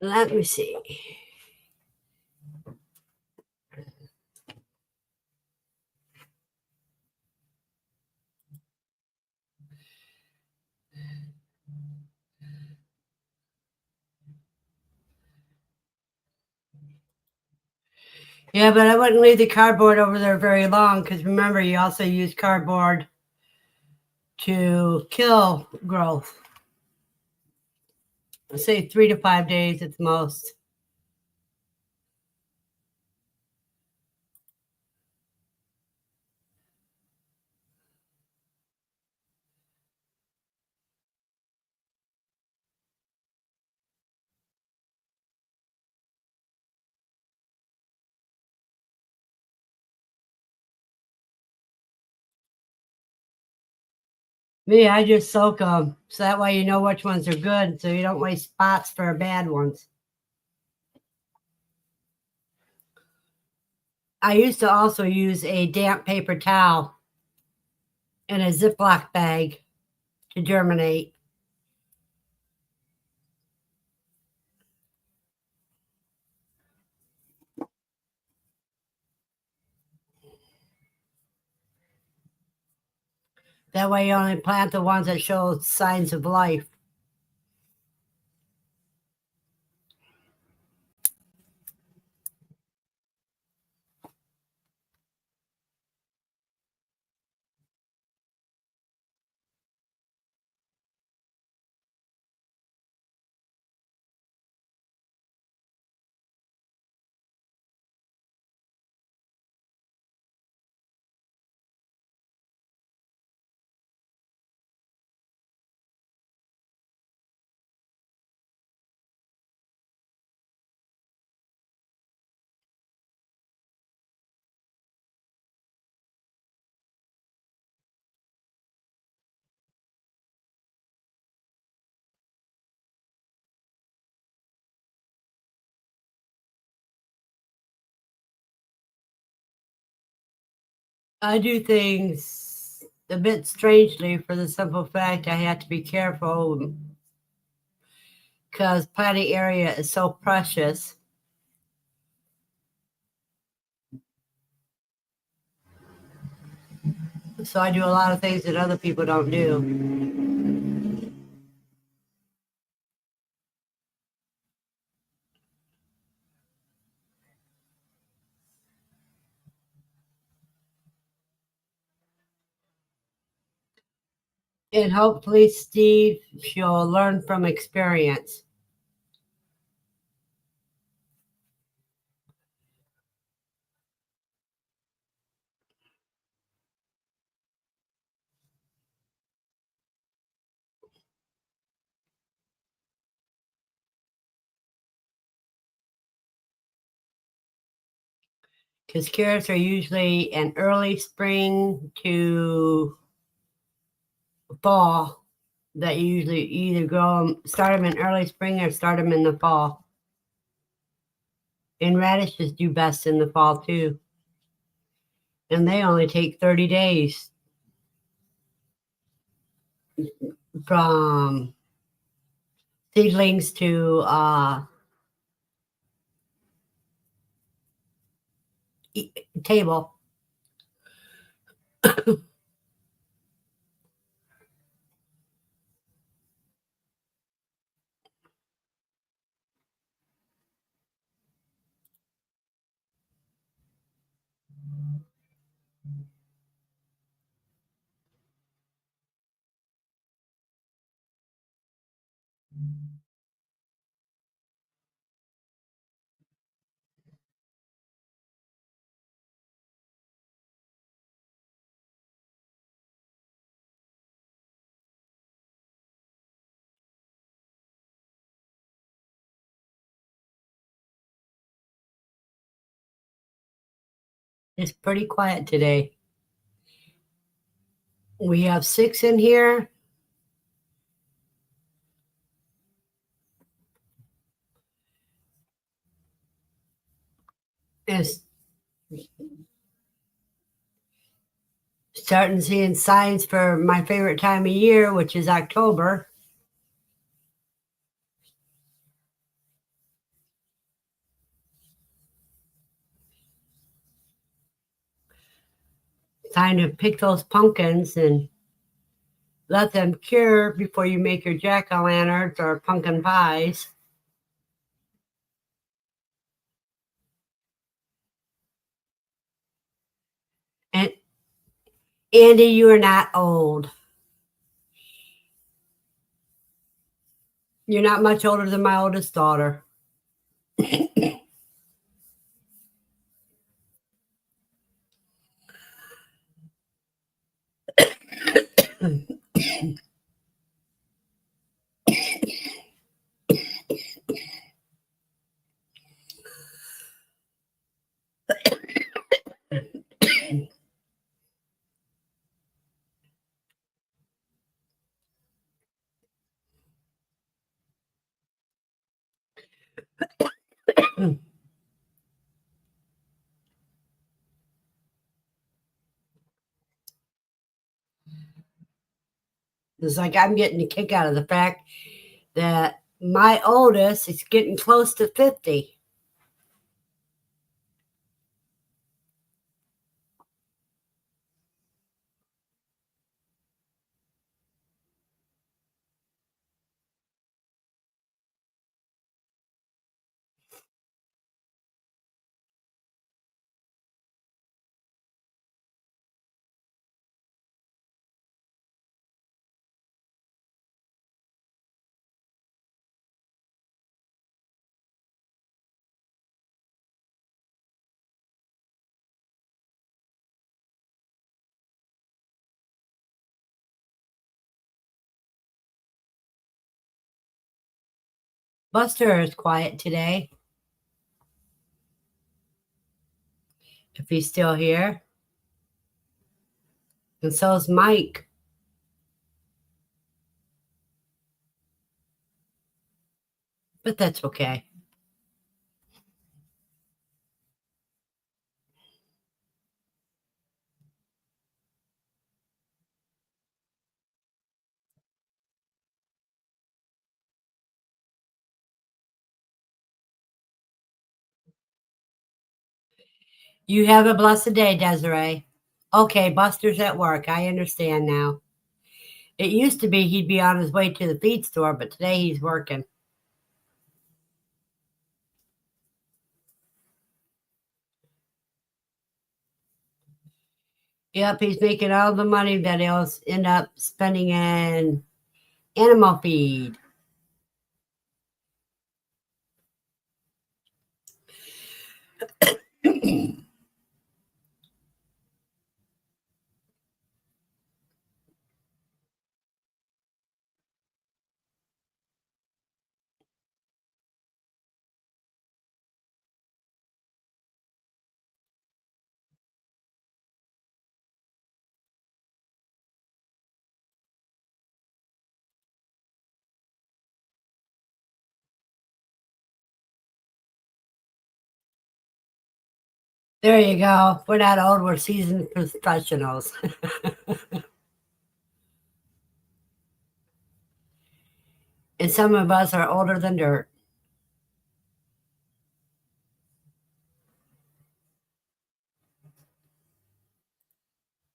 Let me see. Yeah, but I wouldn't leave the cardboard over there very long because remember, you also use cardboard to kill growth. Let's say 3 to 5 days at the most. Me, I just soak them. So that way you know which ones are good so you don't waste spots for bad ones. I used to also use a damp paper towel in a Ziploc bag to germinate. That way you only plant the ones that show signs of life. I do things a bit strangely for the simple fact I have to be careful because planting area is so precious. So I do a lot of things that other people don't do. And hopefully, Steve, she'll learn from experience. Because carrots are usually an early spring to fall that you usually either grow them, start them in early spring or start them in the fall. And radishes do best in the fall too. And they only take 30 days from seedlings to table. It's pretty quiet today. We have 6 in here. It's starting seeing signs for my favorite time of year, which is October. Time to pick those pumpkins and let them cure before you make your jack-o'-lanterns or pumpkin pies. And Andy, you are not old. You're not much older than my oldest daughter. It's like I'm getting a kick out of the fact that my oldest is getting close to 50. Buster is quiet today. If he's still here. And so is Mike. But that's okay. You have a blessed day, Desiree. Okay, Buster's at work. I understand now. It used to be he'd be on his way to the feed store, but today he's working. Yep, he's making all the money that he'll end up spending in animal feed. There you go. We're not old, we're seasoned professionals. And some of us are older than dirt.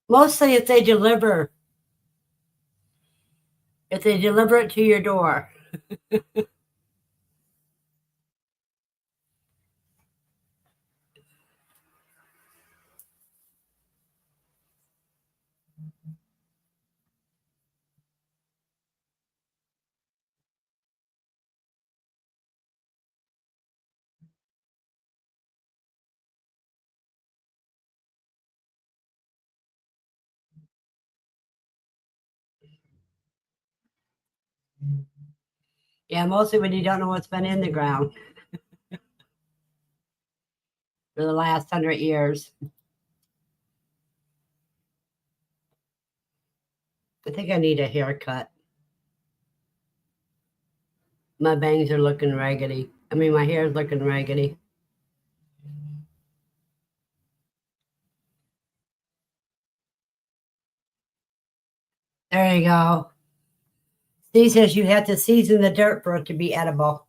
Mostly if they deliver it to your door. Yeah, mostly when you don't know what's been in the ground for the last 100 years. I think I need a haircut. My bangs are looking raggedy. I mean, my hair is looking raggedy. There you go. Steve says you have to season the dirt for it to be edible.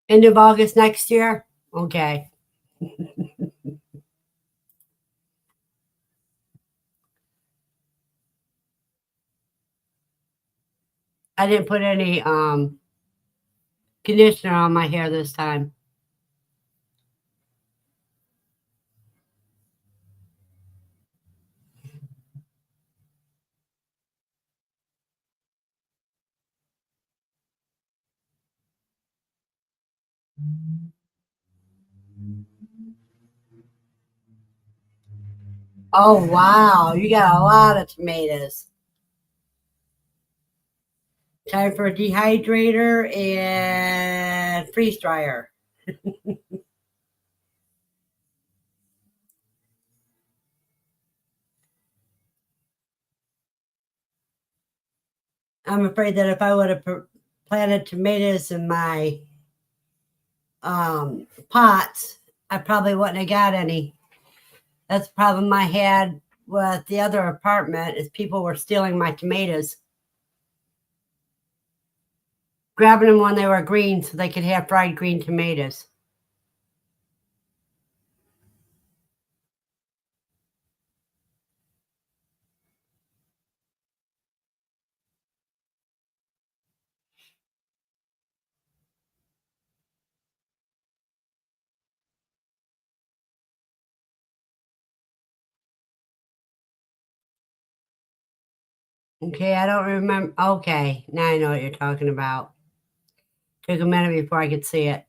End of August next year? Okay. I didn't put any conditioner on my hair this time. Oh, wow. You got a lot of tomatoes. Time for a dehydrator and freeze dryer. I'm afraid that if I would have planted tomatoes in my pots, I probably wouldn't have got any. That's the problem I had with the other apartment is people were stealing my tomatoes. Grabbing them when they were green so they could have fried green tomatoes. Okay, I don't remember. Okay, now I know what you're talking about. Took a minute before I could see it.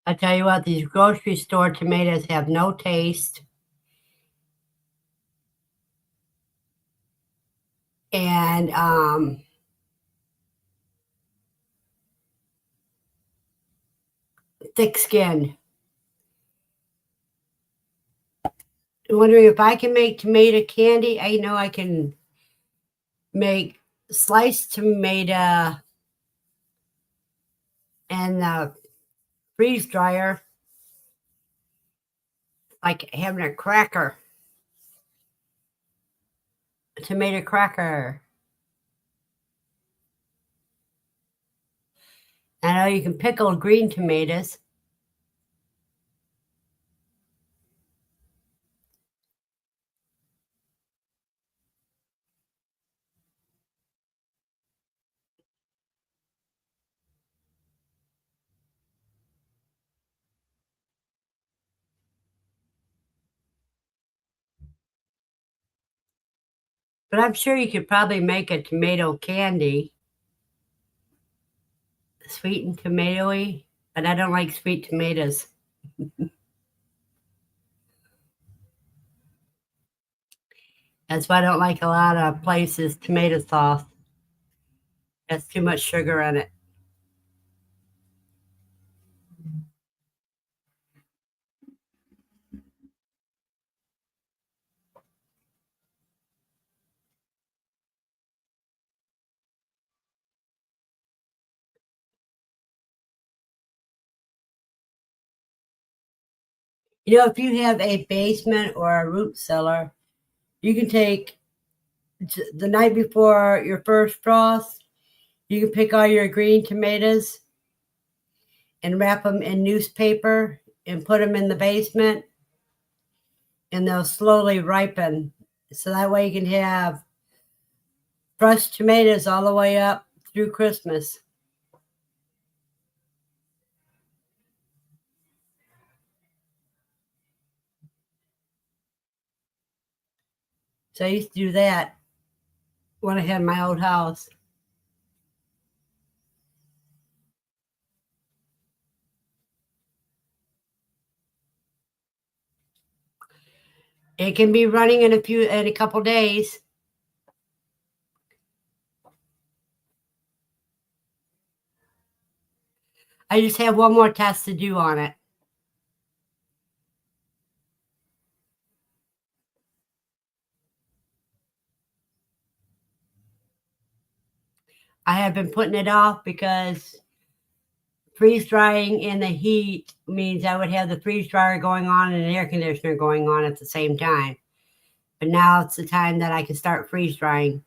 I tell you what, these grocery store tomatoes have no taste. And thick skin. I'm wondering if I can make tomato candy. I know I can make sliced tomato and the freeze dryer like having a cracker, a tomato cracker. I know you can pickle green tomatoes. But I'm sure you could probably make a tomato candy, sweet and tomatoey, but I don't like sweet tomatoes. That's why I don't like a lot of places tomato sauce. That's too much sugar in it. You know, if you have a basement or a root cellar, you can take the night before your first frost, you can pick all your green tomatoes and wrap them in newspaper and put them in the basement, and they'll slowly ripen. So that way you can have fresh tomatoes all the way up through Christmas. So I used to do that when I had my old house. It can be running in a couple days. I just have one more test to do on it. I have been putting it off because freeze drying in the heat means I would have the freeze dryer going on and an air conditioner going on at the same time. But now it's the time that I can start freeze drying.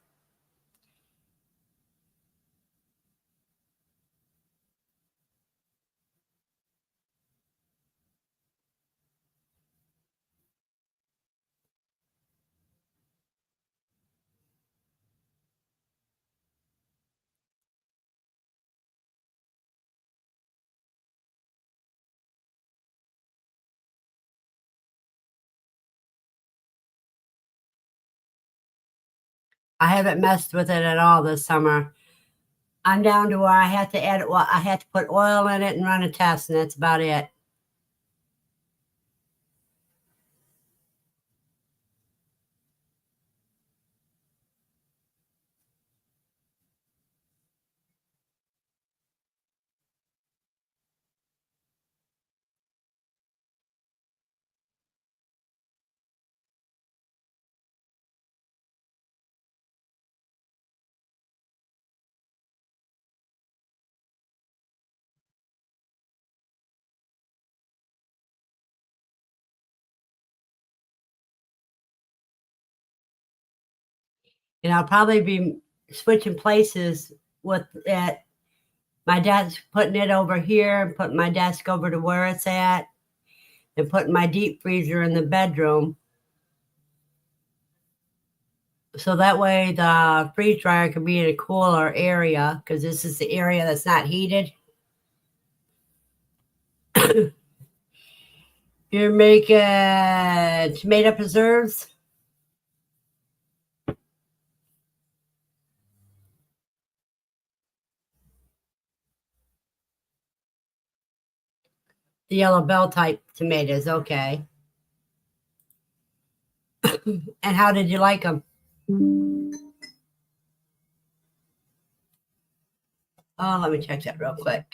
I haven't messed with it at all this summer. I'm down to where I have to add, well, I have to put oil in it and run a test, and that's about it. And I'll probably be switching places with it. My desk, putting it over here and putting my desk over to where it's at, and putting my deep freezer in the bedroom. So that way the freeze dryer can be in a cooler area, because this is the area that's not heated. You're making tomato preserves. The yellow bell type tomatoes, okay. And how did you like them? Oh, let me check that real quick.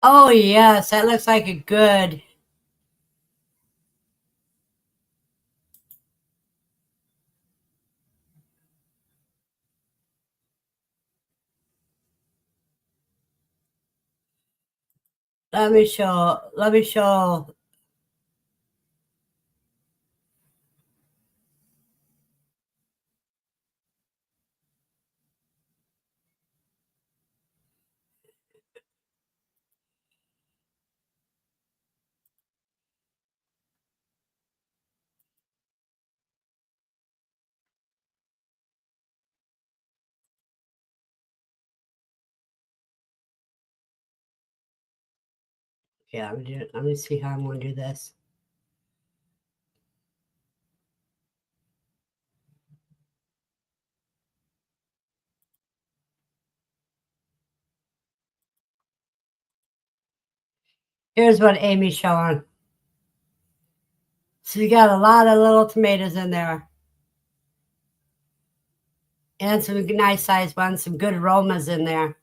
Oh, yes, that looks like a good. Let me show. Yeah, let me see how I'm going to do this. Here's what Amy's showing. So you got a lot of little tomatoes in there. And some nice sized ones, some good aromas in there.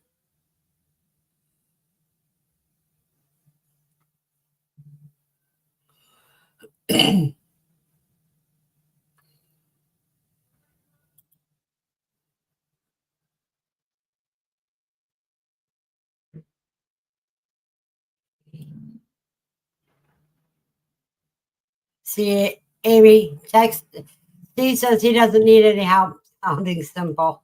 See, Amy, Steve says he doesn't need any help sounding simple.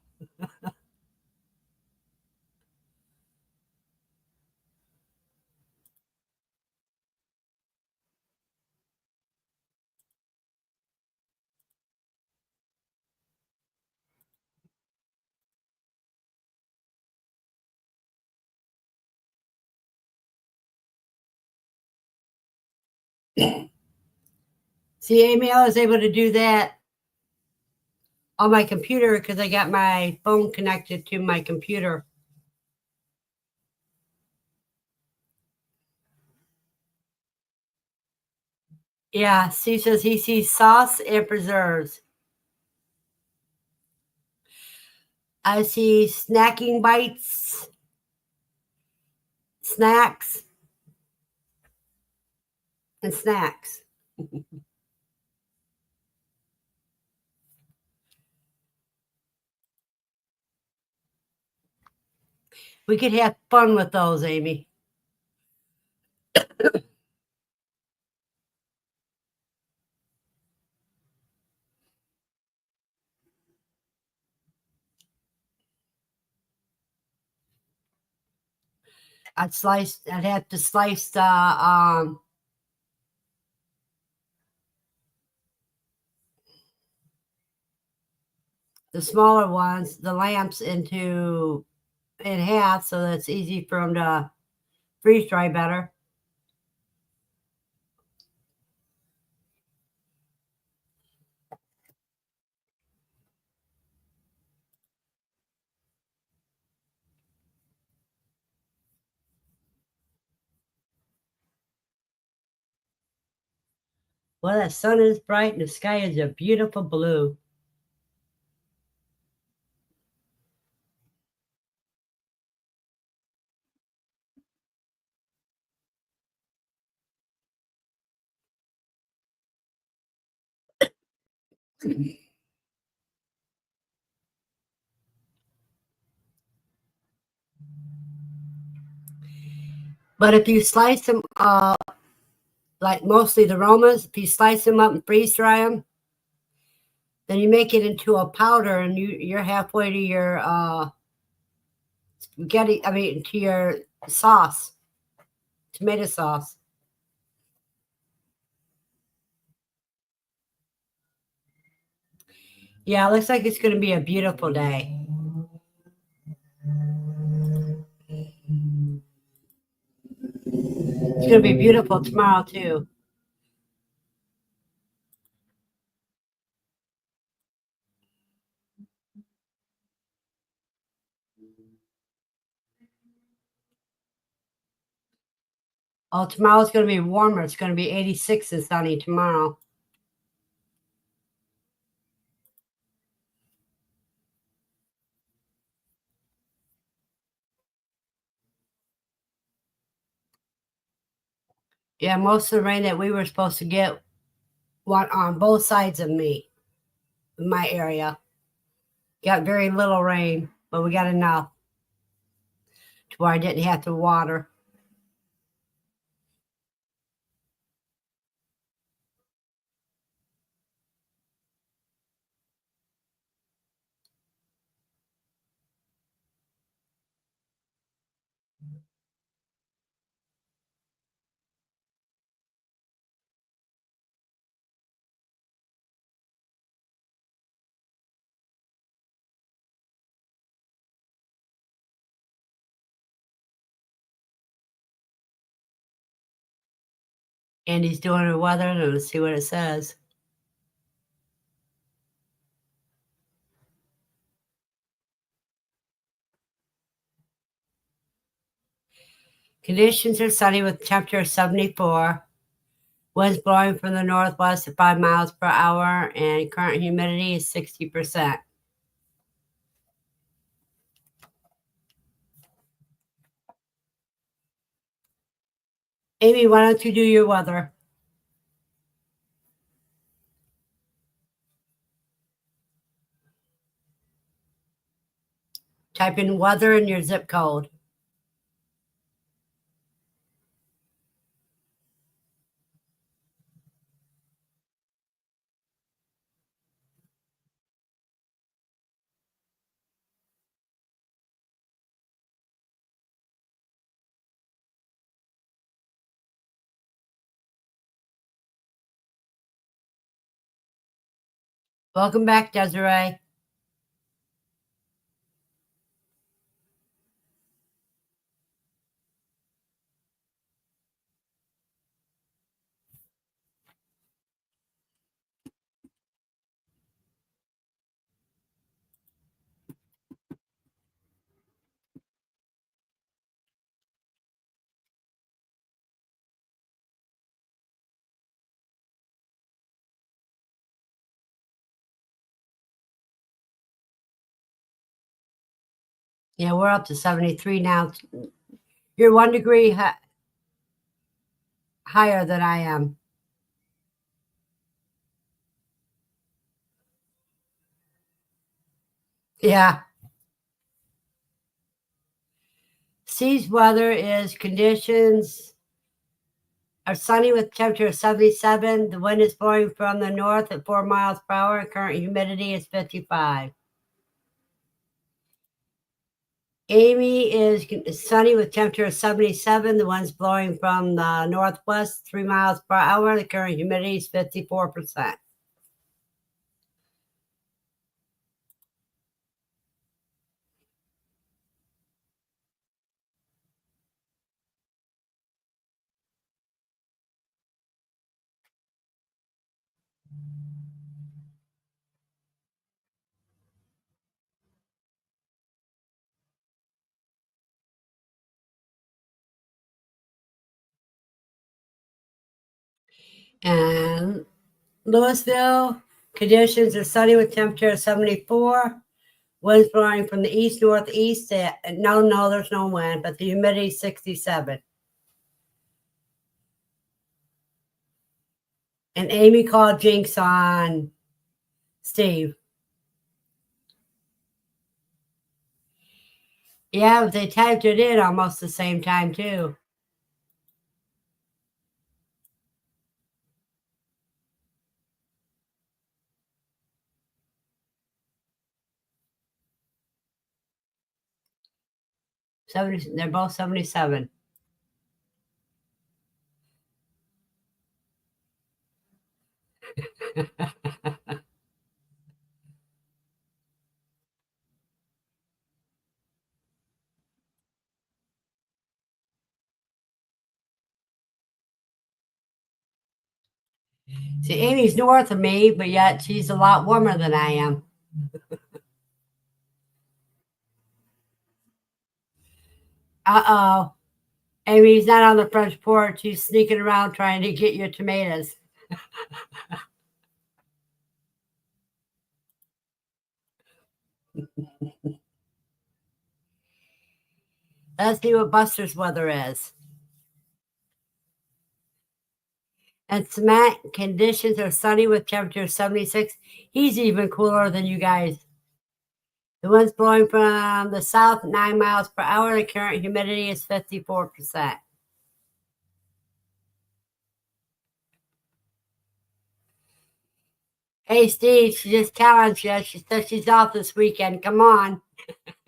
See, Amy, I was able to do that on my computer because I got my phone connected to my computer. Yeah, Steve says he sees sauce and preserves. I see snacking bites, snacks, and snacks. We could have fun with those, Amy. I'd have to slice the smaller ones, the lamps, in half so that it's easy for them to freeze dry better. Well, the sun is bright and the sky is a beautiful blue. But if you slice them like mostly the aromas, if you slice them up and freeze dry them, Then you make it into a powder, and you're halfway to your spaghetti. I mean, to your sauce, tomato sauce. Yeah, it looks like it's going to be a beautiful day. It's going to be beautiful tomorrow too. Oh, tomorrow's going to be warmer. It's going to be 86 and sunny tomorrow. Yeah, most of the rain that we were supposed to get went on both sides of me, in my area. Got very little rain, but we got enough to where I didn't have to water. And he's doing her weather, and let's see what it says. Conditions are sunny with temperature of 74. Winds blowing from the northwest at 5 miles per hour, and current humidity is 60%. Amy, why don't you do your weather? Type in weather in your zip code. Welcome back, Desiree. Yeah, we're up to 73 now. You're 1 degree higher than I am. Yeah. C's weather is conditions are sunny with temperature of 77. The wind is blowing from the north at 4 miles per hour. Current humidity is 55. Amy is sunny with temperature of 77. The wind's blowing from the northwest 3 miles per hour. The current humidity is 54%. And Louisville, conditions are sunny with temperature of 74. Winds blowing from the east northeast. No, there's no wind, but the humidity is 67. And Amy called Jinx on Steve. Yeah, but they typed it in almost the same time too. They're both 77. See, Amy's north of me, but yet she's a lot warmer than I am. Uh-oh. Amy's not on the front porch. She's sneaking around trying to get your tomatoes. Let's see what Buster's weather is. And cement conditions are sunny with temperature 76. He's even cooler than you guys. The wind's blowing from the south 9 miles per hour. The current humidity is 54%. Hey, Steve, she just challenged you. She said she's off this weekend. Come on.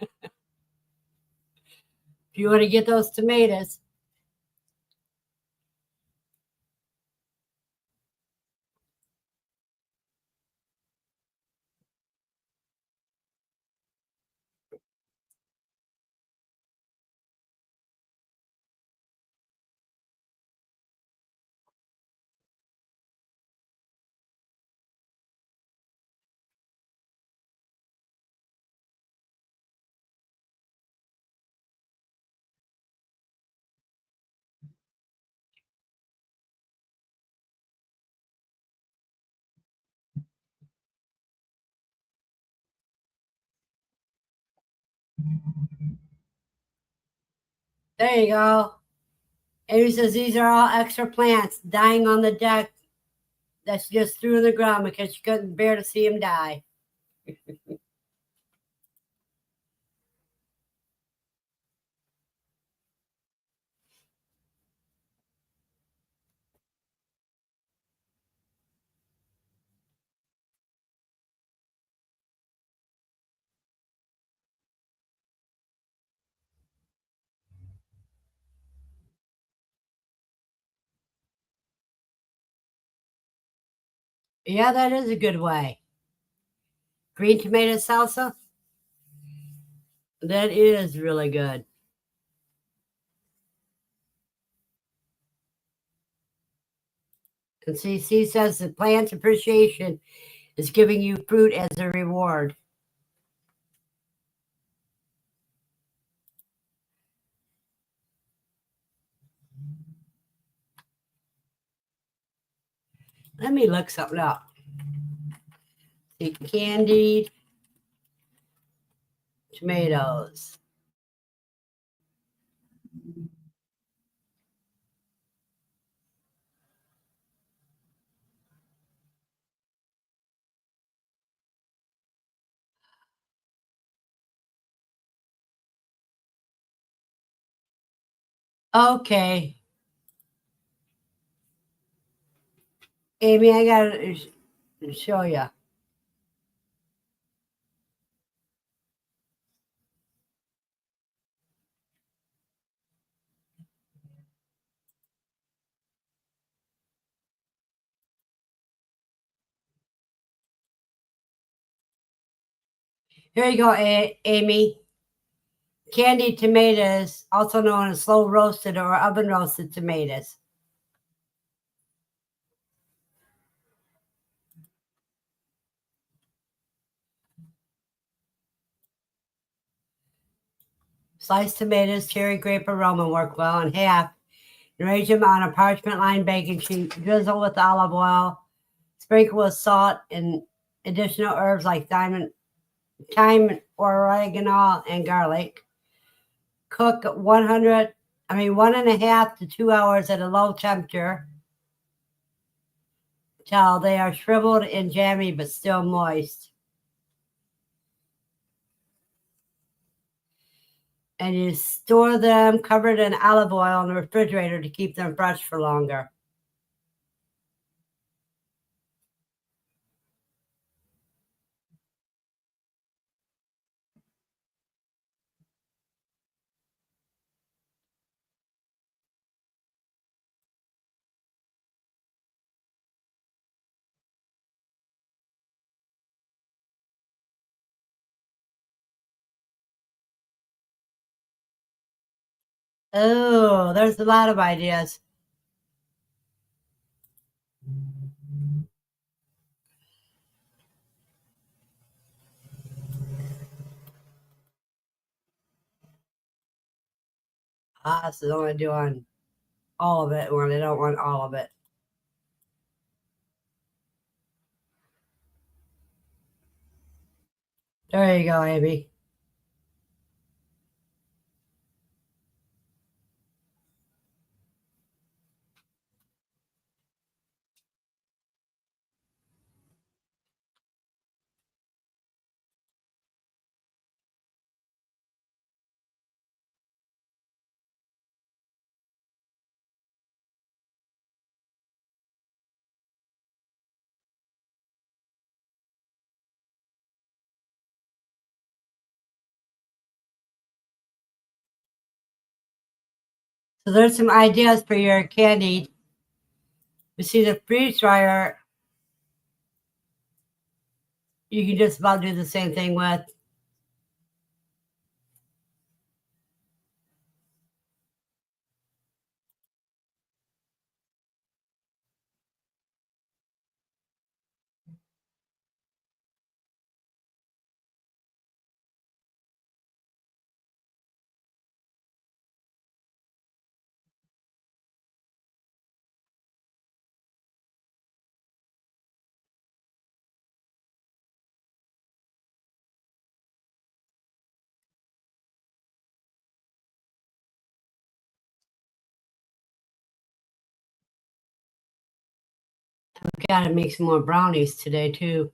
If you want to get those tomatoes. There you go. Amy says these are all extra plants dying on the deck that she just threw in the ground because she couldn't bear to see them die. Yeah, that is a good way. Green tomato salsa? That is really good. And CC says the plant's appreciation is giving you fruit as a reward. Let me look something up. The candied tomatoes. Okay. Amy, I got to show you. Here you go, Amy. Candied tomatoes, also known as slow roasted or oven roasted tomatoes. Sliced tomatoes, cherry grape aroma work well in half. Arrange them on a parchment lined baking sheet. Drizzle with olive oil. Sprinkle with salt and additional herbs like thyme, oregano, and garlic. Cook 1.5 to 2 hours at a low temperature till they are shriveled and jammy but still moist. And you store them covered in olive oil in the refrigerator to keep them fresh for longer. Oh, there's a lot of ideas. Us is only doing all of it when I don't want all of it. There you go, Amy. So there's some ideas for your candy. You see the freeze dryer, you can just about do the same thing with. I've got to make some more brownies today too.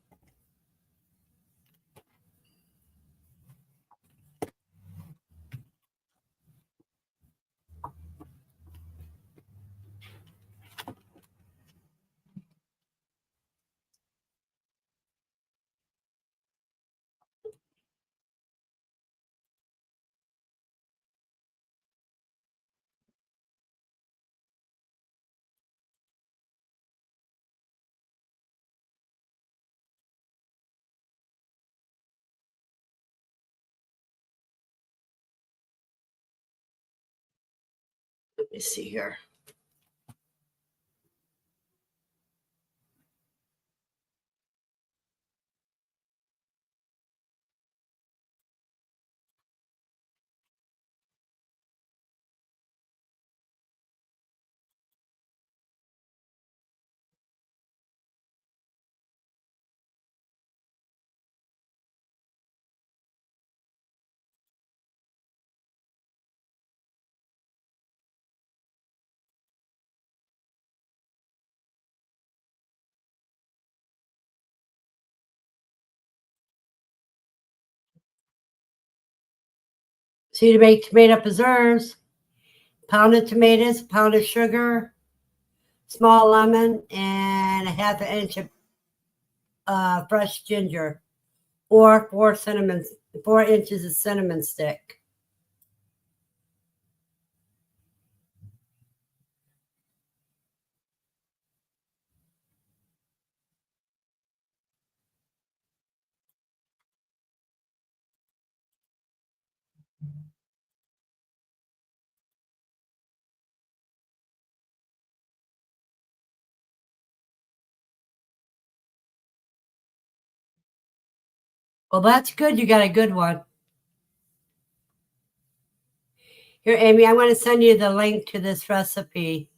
Let me see here. So to make tomato preserves, pounded tomatoes, pounded sugar, small lemon, and a half an inch of fresh ginger, or 4 inches of cinnamon stick. Well, that's good. You got a good one. Here, Amy, I want to send you the link to this recipe.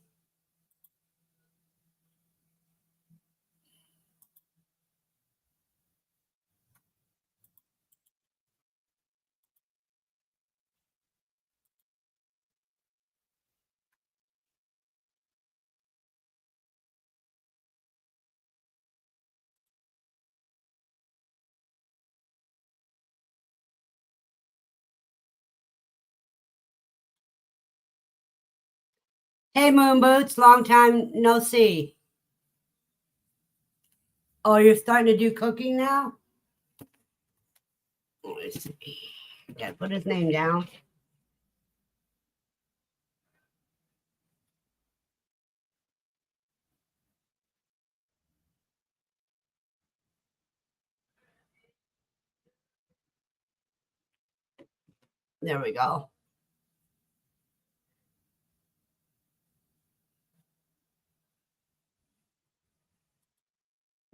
Hey, Moon Boots, long time no see. Oh, you're starting to do cooking now? Let's see. Gotta put his name down. There we go.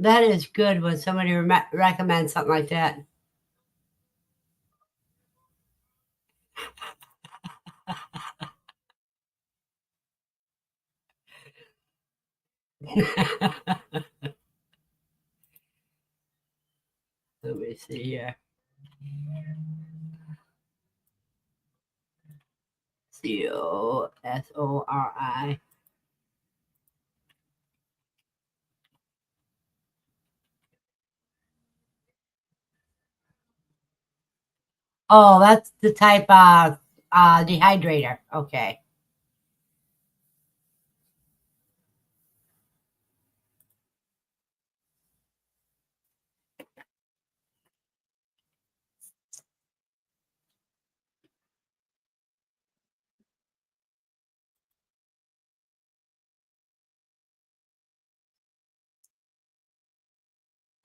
That is good when somebody recommends something like that. Let me see here. COSORI. Oh, that's the type of dehydrator. Okay.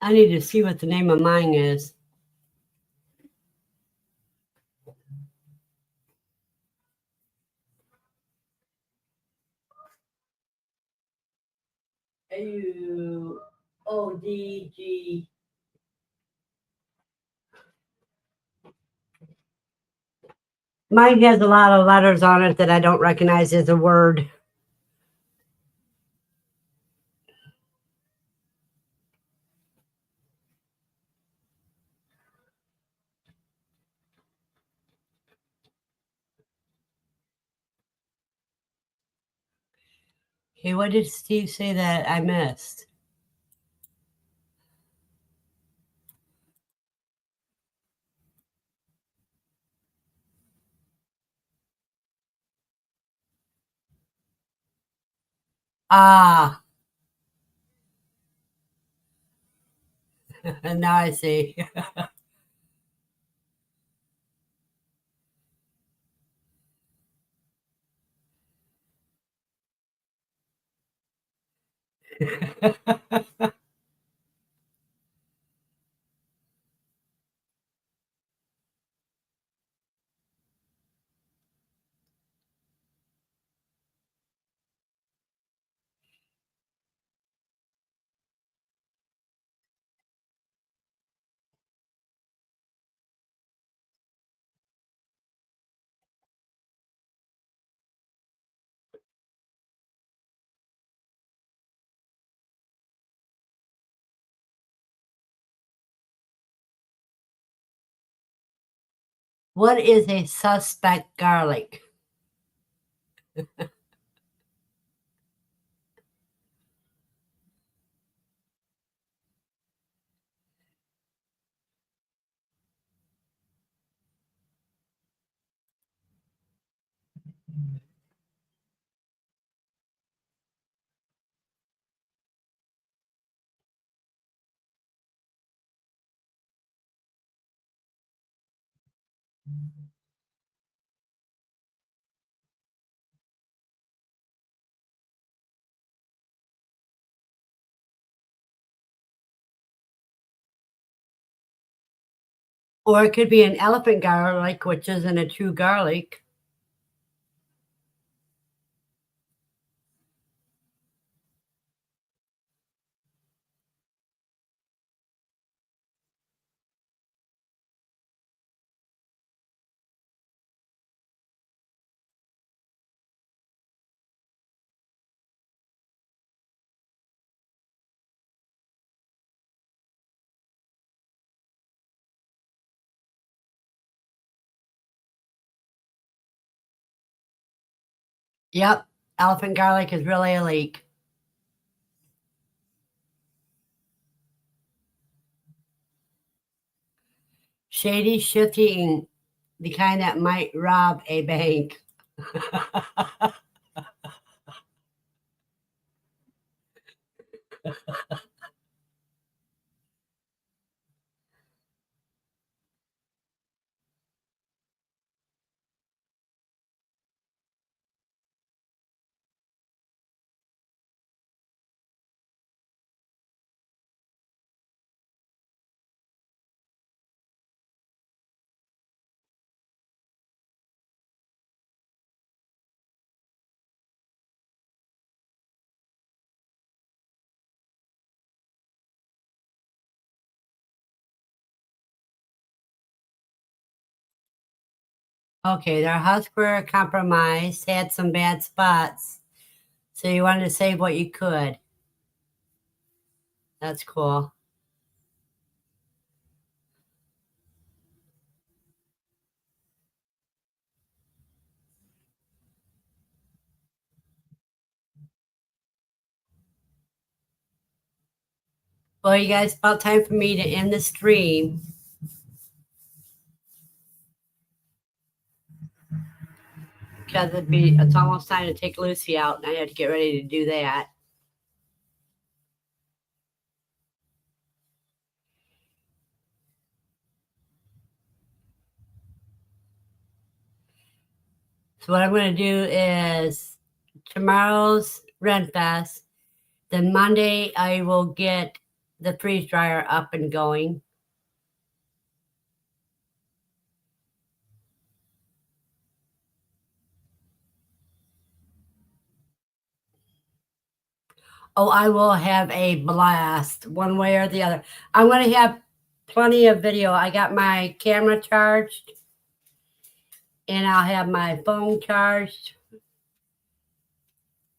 I need to see what the name of mine is. AUODG. Mine has a lot of letters on it that I don't recognize as a word. Okay, what did Steve say that I missed? Ah, now I see. What is a suspect garlic? Or it could be an elephant garlic, which isn't a true garlic. Yep, elephant garlic is really a leek. Shady, shifty, and the kind that might rob a bank. Okay, their husks were compromised, had some bad spots. So you wanted to save what you could. That's cool. Well, you guys, about time for me to end the stream. Because it's almost time to take Lucy out, and I had to get ready to do that. So what I'm going to do is tomorrow's Ren Fest. Then Monday I will get the freeze dryer up and going. Oh, I will have a blast one way or the other. I'm going to have plenty of video. I got my camera charged and I'll have my phone charged.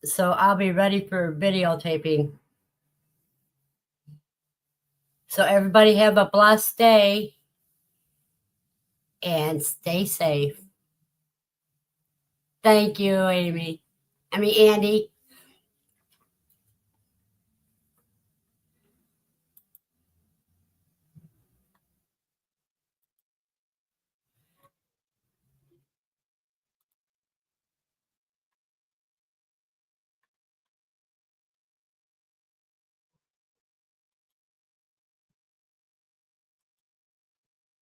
So I'll be ready for videotaping. So everybody have a blessed day and stay safe. Thank you, Andy.